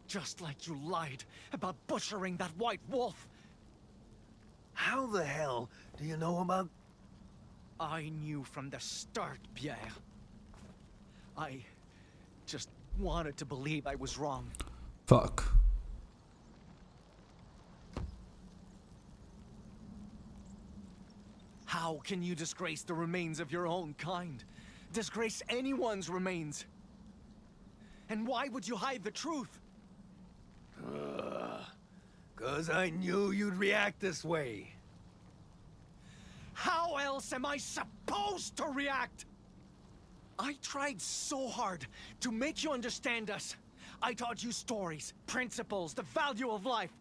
Just like you lied about butchering that white wolf. How the hell do you know about... I knew from the start, Pierre. I just wanted to believe I was wrong. Fuck. How can you disgrace the remains of your own kind? Disgrace anyone's remains? And why would you hide the truth? 'Cause I knew you'd react this way. How else am I supposed to react? I tried so hard to make you understand us. I taught you stories, principles, the value of life.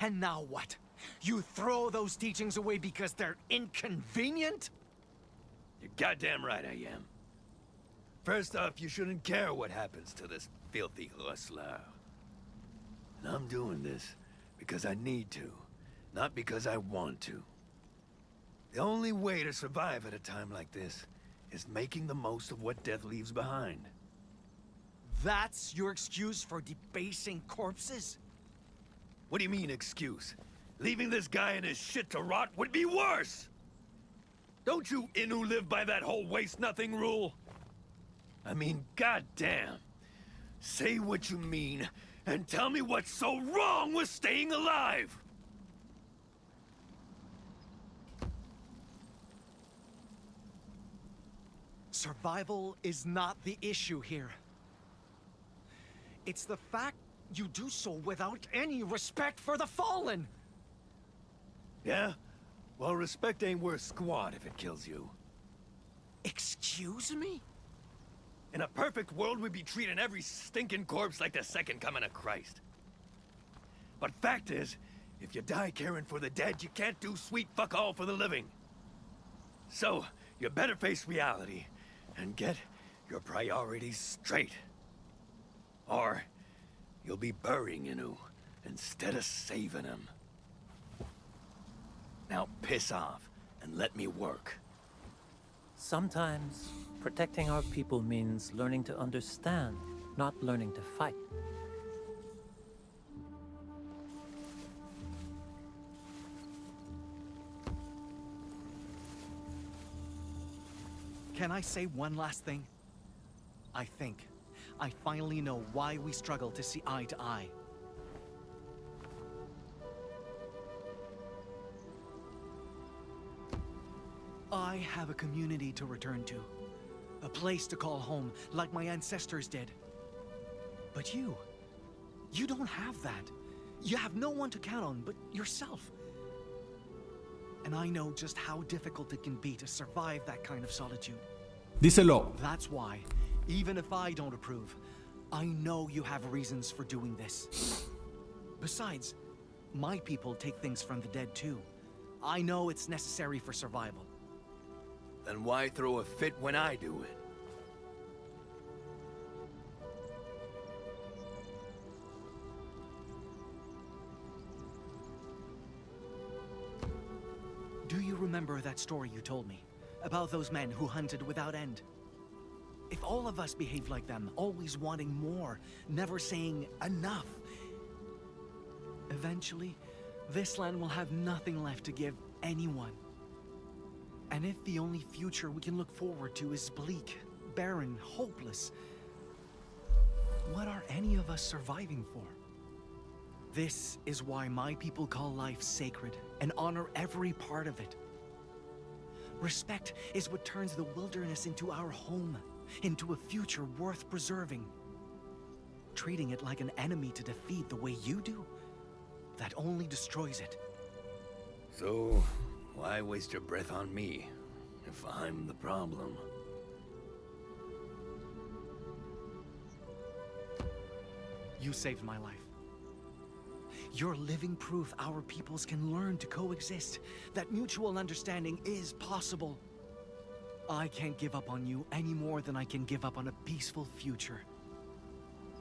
And now what? You throw those teachings away because they're inconvenient? You're goddamn right I am. First off, you shouldn't care what happens to this filthy hustler. And I'm doing this because I need to, not because I want to. The only way to survive at a time like this is making the most of what death leaves behind. That's your excuse for debasing corpses? What do you mean, excuse? Leaving this guy and his shit to rot would be worse! Don't you Innu live by that whole waste-nothing rule? I mean, goddamn. Say what you mean, and tell me what's so wrong with staying alive! Survival is not the issue here. It's the fact you do so without any respect for the fallen. Yeah? Well, respect ain't worth squat if it kills you. Excuse me? In a perfect world, we'd be treating every stinking corpse like the second coming of Christ. But fact is, if you die caring for the dead, you can't do sweet fuck all for the living. So, you better face reality and get your priorities straight. Or, you'll be burying Innu instead of saving him. Now piss off and let me work. Sometimes protecting our people means learning to understand, not learning to fight. Can I say one last thing? I think I finally know why we struggle to see eye to eye. I have a community to return to. A place to call home, like my ancestors did. But you don't have that. You have no one to count on but yourself. And I know just how difficult it can be to survive that kind of solitude. Díselo. That's why, even if I don't approve, I know you have reasons for doing this. Besides, my people take things from the dead too. I know it's necessary for survival. Then why throw a fit when I do it? Do you remember that story you told me? About those men who hunted without end? If all of us behaved like them, always wanting more, never saying enough, eventually, this land will have nothing left to give anyone. And if the only future we can look forward to is bleak, barren, hopeless, what are any of us surviving for? This is why my people call life sacred and honor every part of it. Respect is what turns the wilderness into our home, into a future worth preserving. Treating it like an enemy to defeat the way you do, that only destroys it. So, why waste your breath on me, if I'm the problem? You saved my life. You're living proof our peoples can learn to coexist, that mutual understanding is possible. I can't give up on you any more than I can give up on a peaceful future.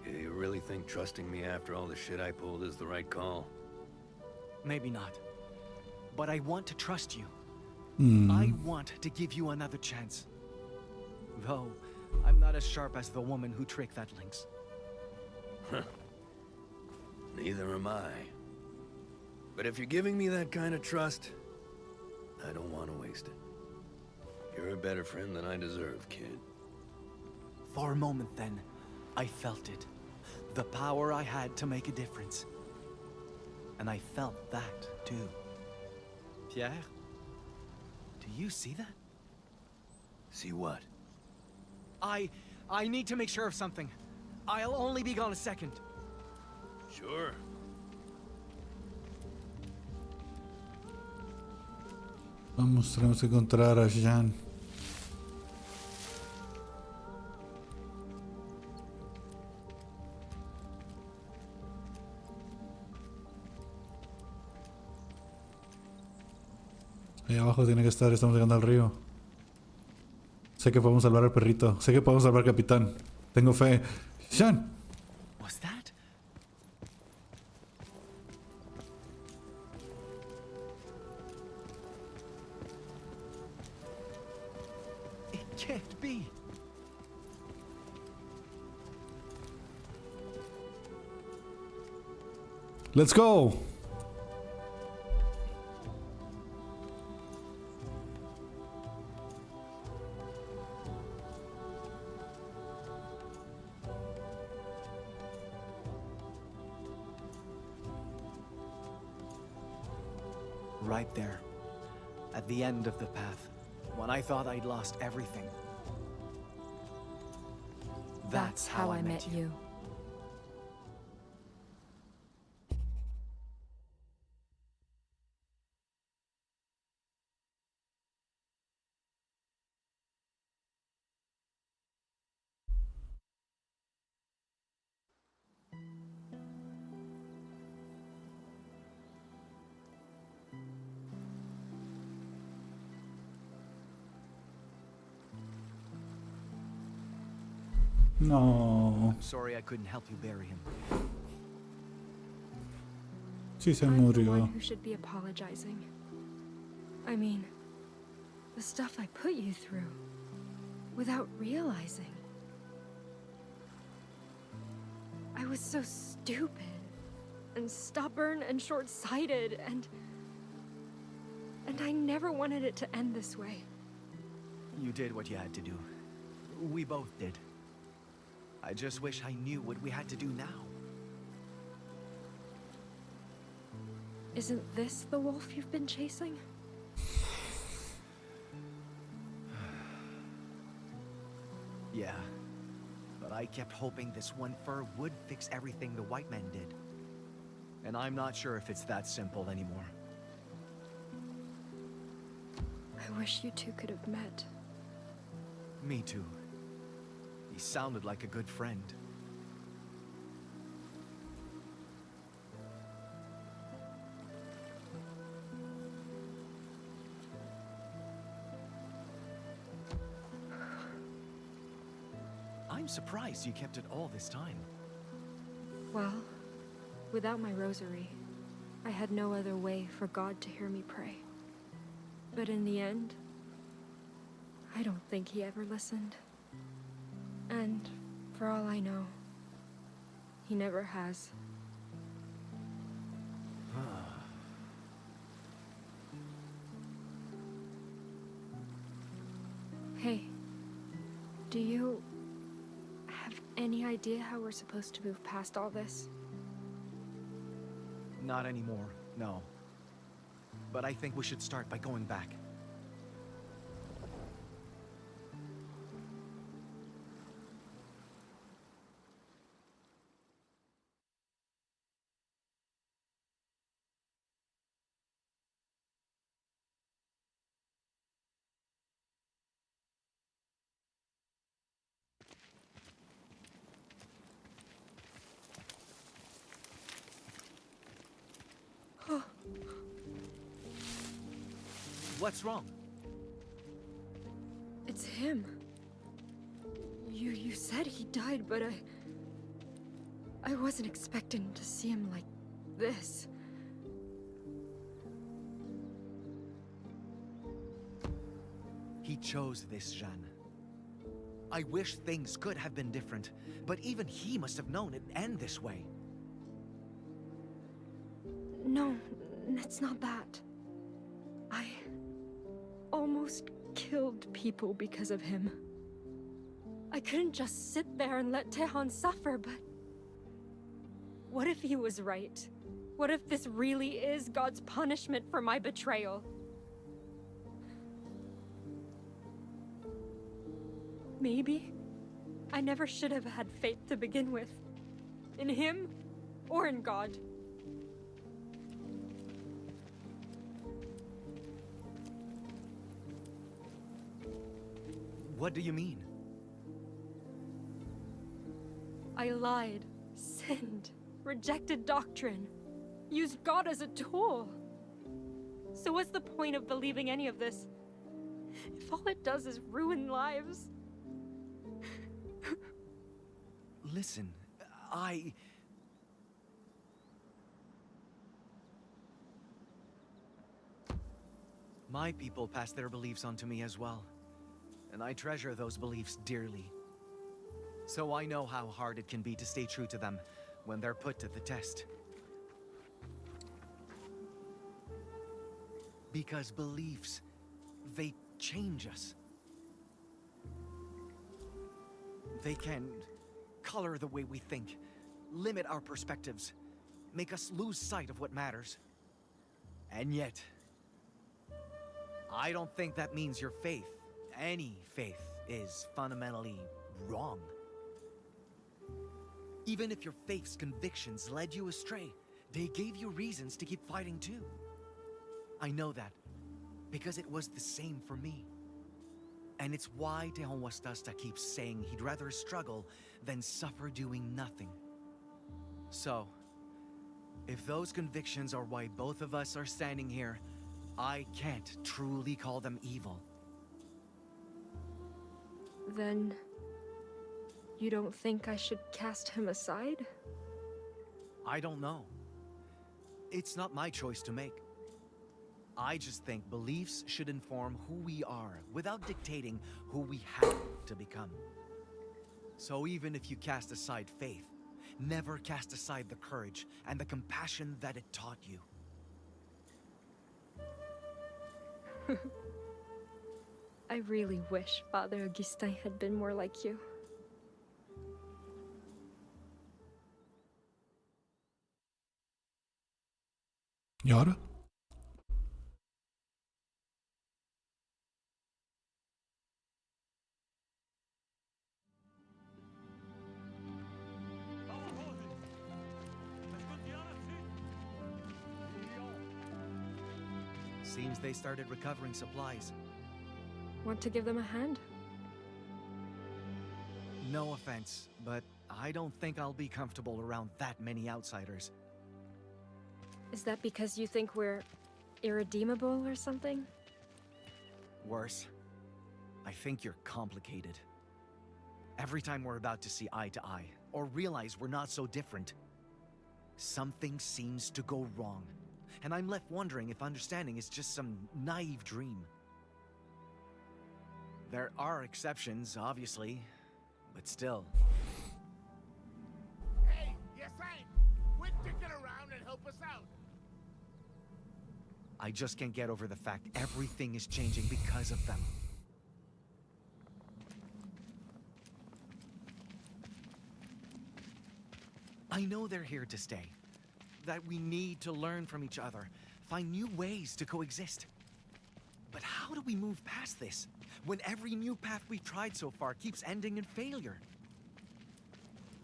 You really think trusting me after all the shit I pulled is the right call? Maybe not. But I want to trust you. I want to give you another chance. Though, I'm not as sharp as the woman who tricked that lynx. Neither am I. But if you're giving me that kind of trust, I don't want to waste it. You're a better friend than I deserve, kid. For a moment then, I felt it. The power I had to make a difference. And I felt that, too. Pierre? Do you see that? See what? I need to make sure of something. I'll only be gone a second. Sure. Vamos, tenemos que encontrar a Jean. Ahí abajo tiene que estar, estamos llegando al río. Sé que podemos salvar al perrito. Sé que podemos salvar al capitán. Tengo fe. Jean. What's that? It can't be. Let's go. Right there, at the end of the path, when I thought I'd lost everything. That's how I met you. No. I'm sorry I couldn't help you bury him. Sí se I'm the murió. one who should be apologizing. I mean, the stuff I put you through, without realizing. I was so stupid, and stubborn, and short-sighted, and I never wanted it to end this way. You did what you had to do. We both did. I just wish I knew what we had to do now. Isn't this the wolf you've been chasing? Yeah, but I kept hoping this one fur would fix everything the white men did. And I'm not sure if it's that simple anymore. I wish you two could have met. Me too. He sounded like a good friend. I'm surprised you kept it all this time. Well, without my rosary, I had no other way for God to hear me pray. But in the end, I don't think he ever listened. And for all I know, he never has. Hey, do you have any idea how we're supposed to move past all this? Not anymore, no. But I think we should start by going back. What's wrong? It's him. You said he died, but I wasn't expecting to see him like this. He chose this, Jeanne. I wish things could have been different, but even he must have known it'd end this way. No, it's not that. I almost killed people because of him. I couldn't just sit there and let Tejon suffer, but... what if he was right? What if this really is God's punishment for my betrayal? Maybe I never should have had faith to begin with. In him, or in God. What do you mean? I lied, sinned, rejected doctrine, used God as a tool. So what's the point of believing any of this, if all it does is ruin lives? Listen, My people pass their beliefs on to me as well, and I treasure those beliefs dearly. So I know how hard it can be to stay true to them when they're put to the test. Because beliefs, they change us. They can color the way we think, limit our perspectives, make us lose sight of what matters. And yet, I don't think that means your faith, any faith, is fundamentally wrong. Even if your faith's convictions led you astray, they gave you reasons to keep fighting too. I know that, because it was the same for me. And it's why Esta keeps saying he'd rather struggle than suffer doing nothing. So, if those convictions are why both of us are standing here, I can't truly call them evil. Then... you don't think I should cast him aside? I don't know. It's not my choice to make. I just think beliefs should inform who we are without dictating who we have to become. So even if you cast aside faith, never cast aside the courage and the compassion that it taught you. I really wish Father Augustin had been more like you. ¿Y ahora? Seems they started recovering supplies. Want to give them a hand? No offense, but I don't think I'll be comfortable around that many outsiders. Is that because you think we're irredeemable or something? Worse, I think you're complicated. Every time we're about to see eye to eye, or realize we're not so different, something seems to go wrong. And I'm left wondering if understanding is just some naive dream. There are exceptions, obviously, but still. Hey, you Saint! Quit dicking around and help us out! I just can't get over the fact everything is changing because of them. I know they're here to stay. That we need to learn from each other, find new ways to coexist. But how do we move past this, when every new path we've tried so far keeps ending in failure?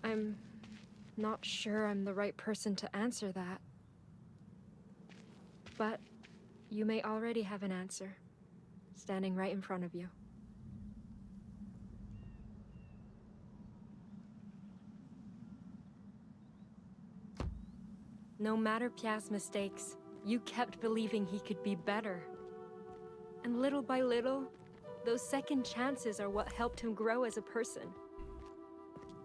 I'm not sure I'm the right person to answer that. But you may already have an answer, standing right in front of you. No matter Pierre's mistakes, you kept believing he could be better. And little by little, those second chances are what helped him grow as a person.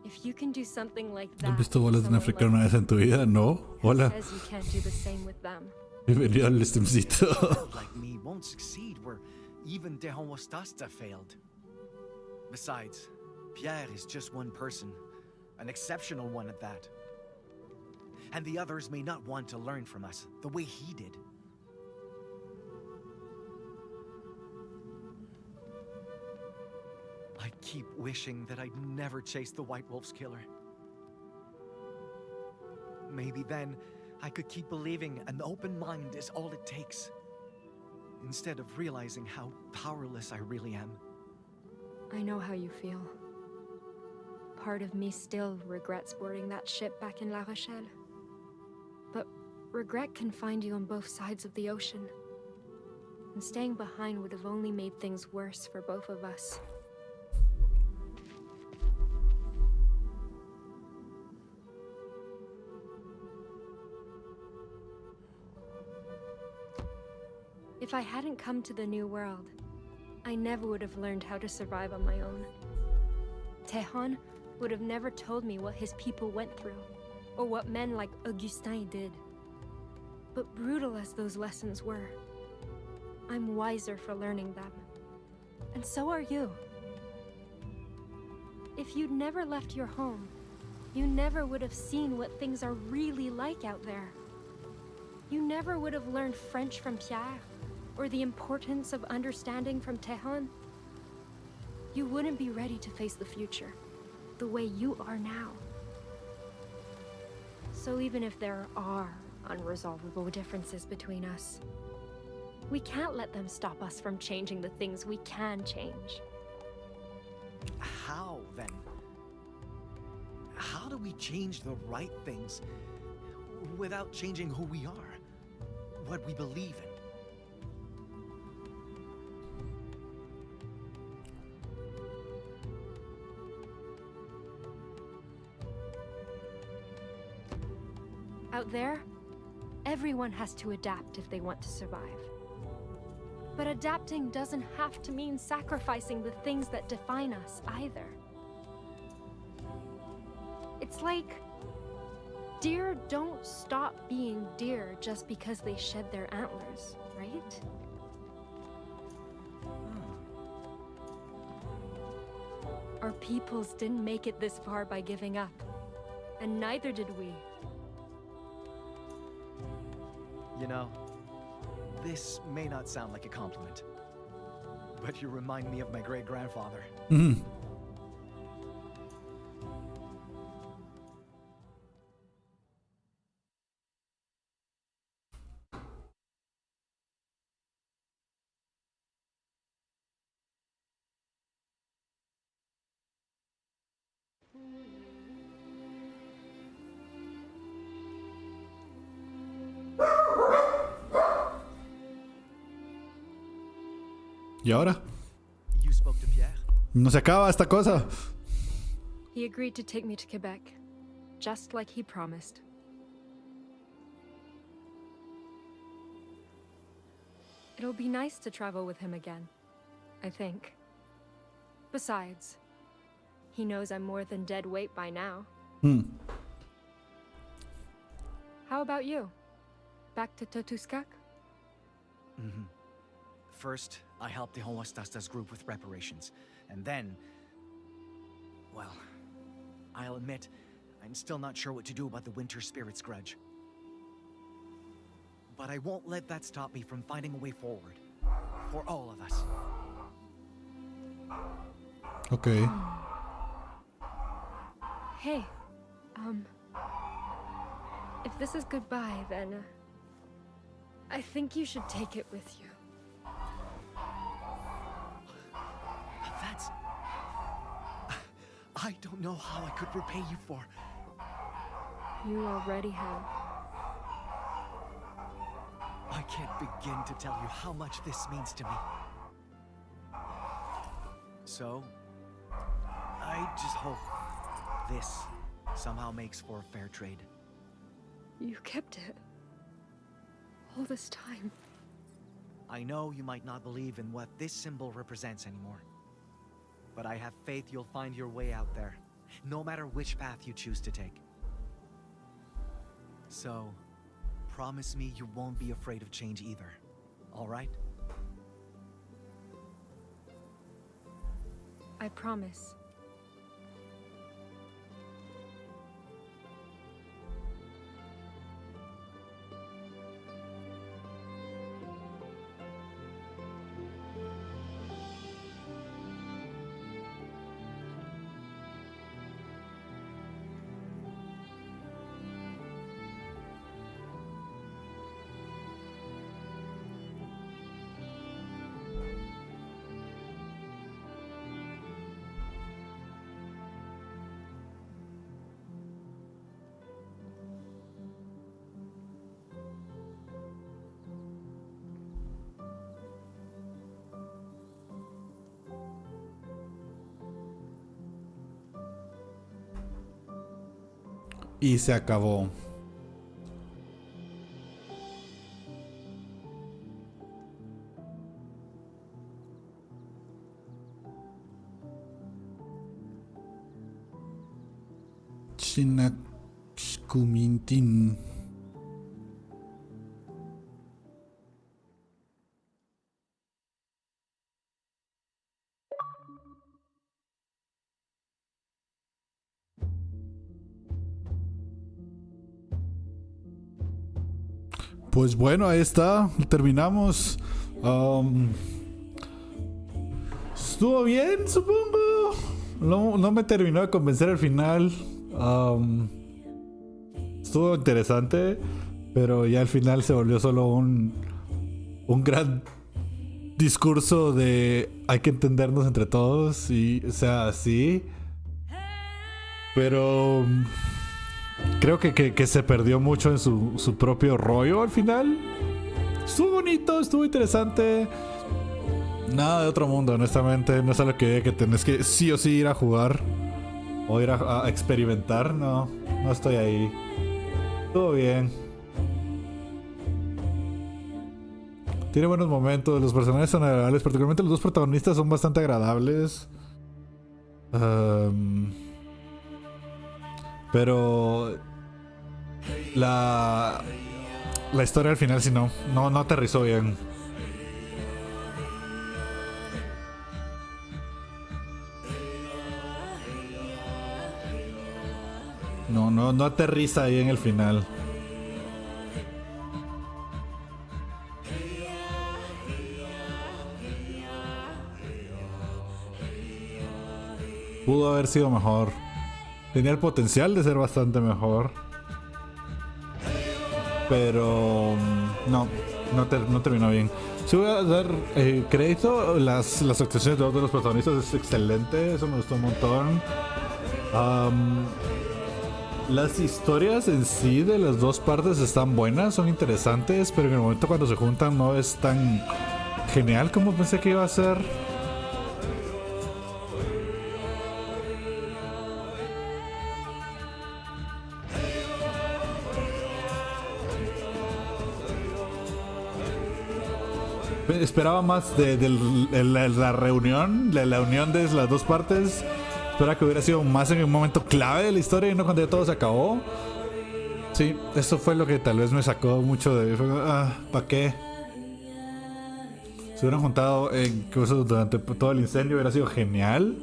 If you can do something like that, ¿Has visto bolas de un africano una vez en tu vida? No. Hola. says you can't do the same with them. Bienvenido al streamcito. Like me won't succeed where even Esta failed. Besides, Pierre is just one person, an exceptional one at that. And the others may not want to learn from us the way he did. I keep wishing that I'd never chased the White Wolf's killer. Maybe then I could keep believing an open mind is all it takes, instead of realizing how powerless I really am. I know how you feel. Part of me still regrets boarding that ship back in La Rochelle. But regret can find you on both sides of the ocean. And staying behind would have only made things worse for both of us. If I hadn't come to the New World, I never would have learned how to survive on my own. Tejon would have never told me what his people went through, or what men like Augustin did. But brutal as those lessons were, I'm wiser for learning them. And so are you. If you'd never left your home, you never would have seen what things are really like out there. You never would have learned French from Pierre, or the importance of understanding from Tejon. You wouldn't be ready to face the future, the way you are now. So even if there are unresolvable differences between us, we can't let them stop us from changing the things we can change. How, then? How do we change the right things without changing who we are, what we believe in? Out there, everyone has to adapt if they want to survive. But adapting doesn't have to mean sacrificing the things that define us, either. It's like, deer don't stop being deer just because they shed their antlers, right? Our peoples didn't make it this far by giving up, and neither did we. You know, this may not sound like a compliment, but you remind me of my great-grandfather. Mhm. ¿Y ahora? You spoke to Pierre? No se acaba esta cosa. He agreed to take me to Quebec, just like he promised. It'll be nice to travel with him again, I think. Besides, he knows I'm more than dead weight by now. How about you? Back to Totuskak? Mm-hmm. First, I helped the Homostasta's group with reparations, and then... well, I'll admit, I'm still not sure what to do about the Winter Spirit's grudge. But I won't let that stop me from finding a way forward. For all of us. Okay. Hey, if this is goodbye, then I think you should take it with you. That's... I don't know how I could repay you for... You already have. I can't begin to tell you how much this means to me. So, I just hope this somehow makes for a fair trade. You kept it. All this time. I know you might not believe in what this symbol represents anymore. But I have faith you'll find your way out there, no matter which path you choose to take. So, promise me you won't be afraid of change either, all right? I promise. y se acabó. Chinakshkumintin. Pues bueno, ahí está. Terminamos. Estuvo bien, supongo. No me terminó de convencer al final. Estuvo interesante, pero ya al final se volvió solo un gran discurso de hay que entendernos entre todos y, o sea, sí. Pero creo que se perdió mucho en su propio rollo al final. Estuvo bonito, estuvo interesante. Nada de otro mundo, honestamente. No es algo que tenés que sí o sí ir a jugar o ir a experimentar. No estoy ahí. Todo bien. Tiene buenos momentos. Los personajes son agradables. Particularmente los dos protagonistas son bastante agradables. Pero la historia al final sí no aterrizó bien. No aterriza ahí en el final. Pudo haber sido mejor. Tenía el potencial de ser bastante mejor. Pero no terminó bien. Si voy a dar crédito, las actuaciones de dos de los protagonistas es excelente. Eso me gustó un montón. Las historias en sí de las dos partes están buenas, son interesantes, pero en el momento cuando se juntan no es tan genial como pensé que iba a ser. Esperaba más de la reunión, la unión de las dos partes. Esperaba que hubiera sido más en un momento clave de la historia y no cuando ya todo se acabó. Sí, eso fue lo que tal vez me sacó mucho de... ¿para qué? Se hubieran juntado en cosas durante todo el incendio, hubiera sido genial.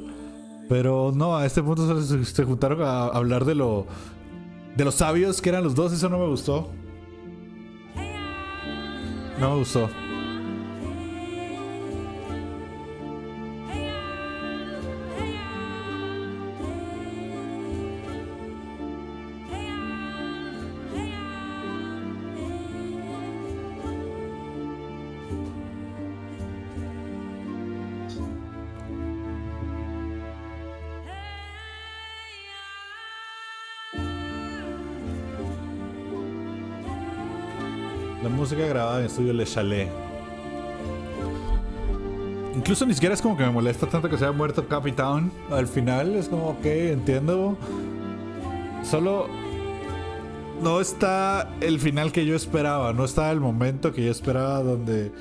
Pero no, a este punto se juntaron a hablar de los sabios que eran los dos. Eso no me gustó. No me gustó. La música grabada en estudio Le Chalet. Incluso ni siquiera es como que me molesta tanto que se haya muerto Capitán al final. Es como, ok, entiendo. Solo no está el final que yo esperaba. No está el momento que yo esperaba donde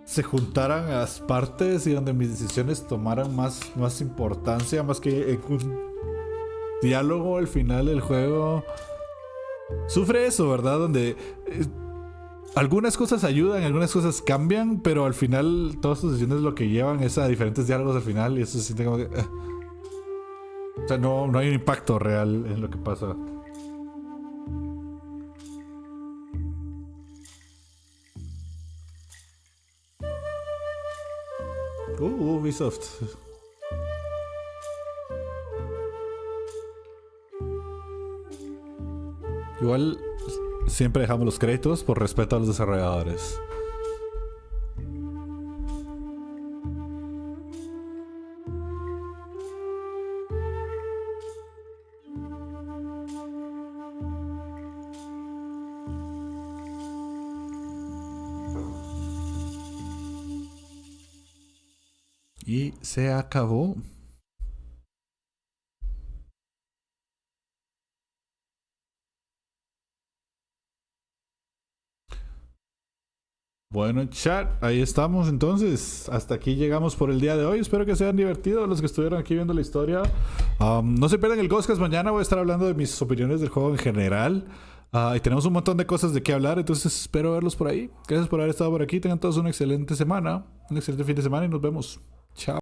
se juntaran las partes y donde mis decisiones tomaran más importancia. Más que en un diálogo al final del juego. Sufre eso, ¿verdad? Donde algunas cosas ayudan, algunas cosas cambian, pero al final todas tus decisiones lo que llevan es a diferentes diálogos al final y eso se siente como que... O sea, no hay un impacto real en lo que pasa. Ubisoft. Igual siempre dejamos los créditos por respeto a los desarrolladores. Y se acabó. Bueno, chat, ahí estamos entonces. Hasta aquí llegamos por el día de hoy. Espero que se hayan divertido los que estuvieron aquí viendo la historia. No se pierdan el Ghostcast. Mañana voy a estar hablando de mis opiniones del juego en general. Y tenemos un montón de cosas de qué hablar. Entonces espero verlos por ahí. Gracias por haber estado por aquí. Tengan todos una excelente semana. Un excelente fin de semana y nos vemos. Chao.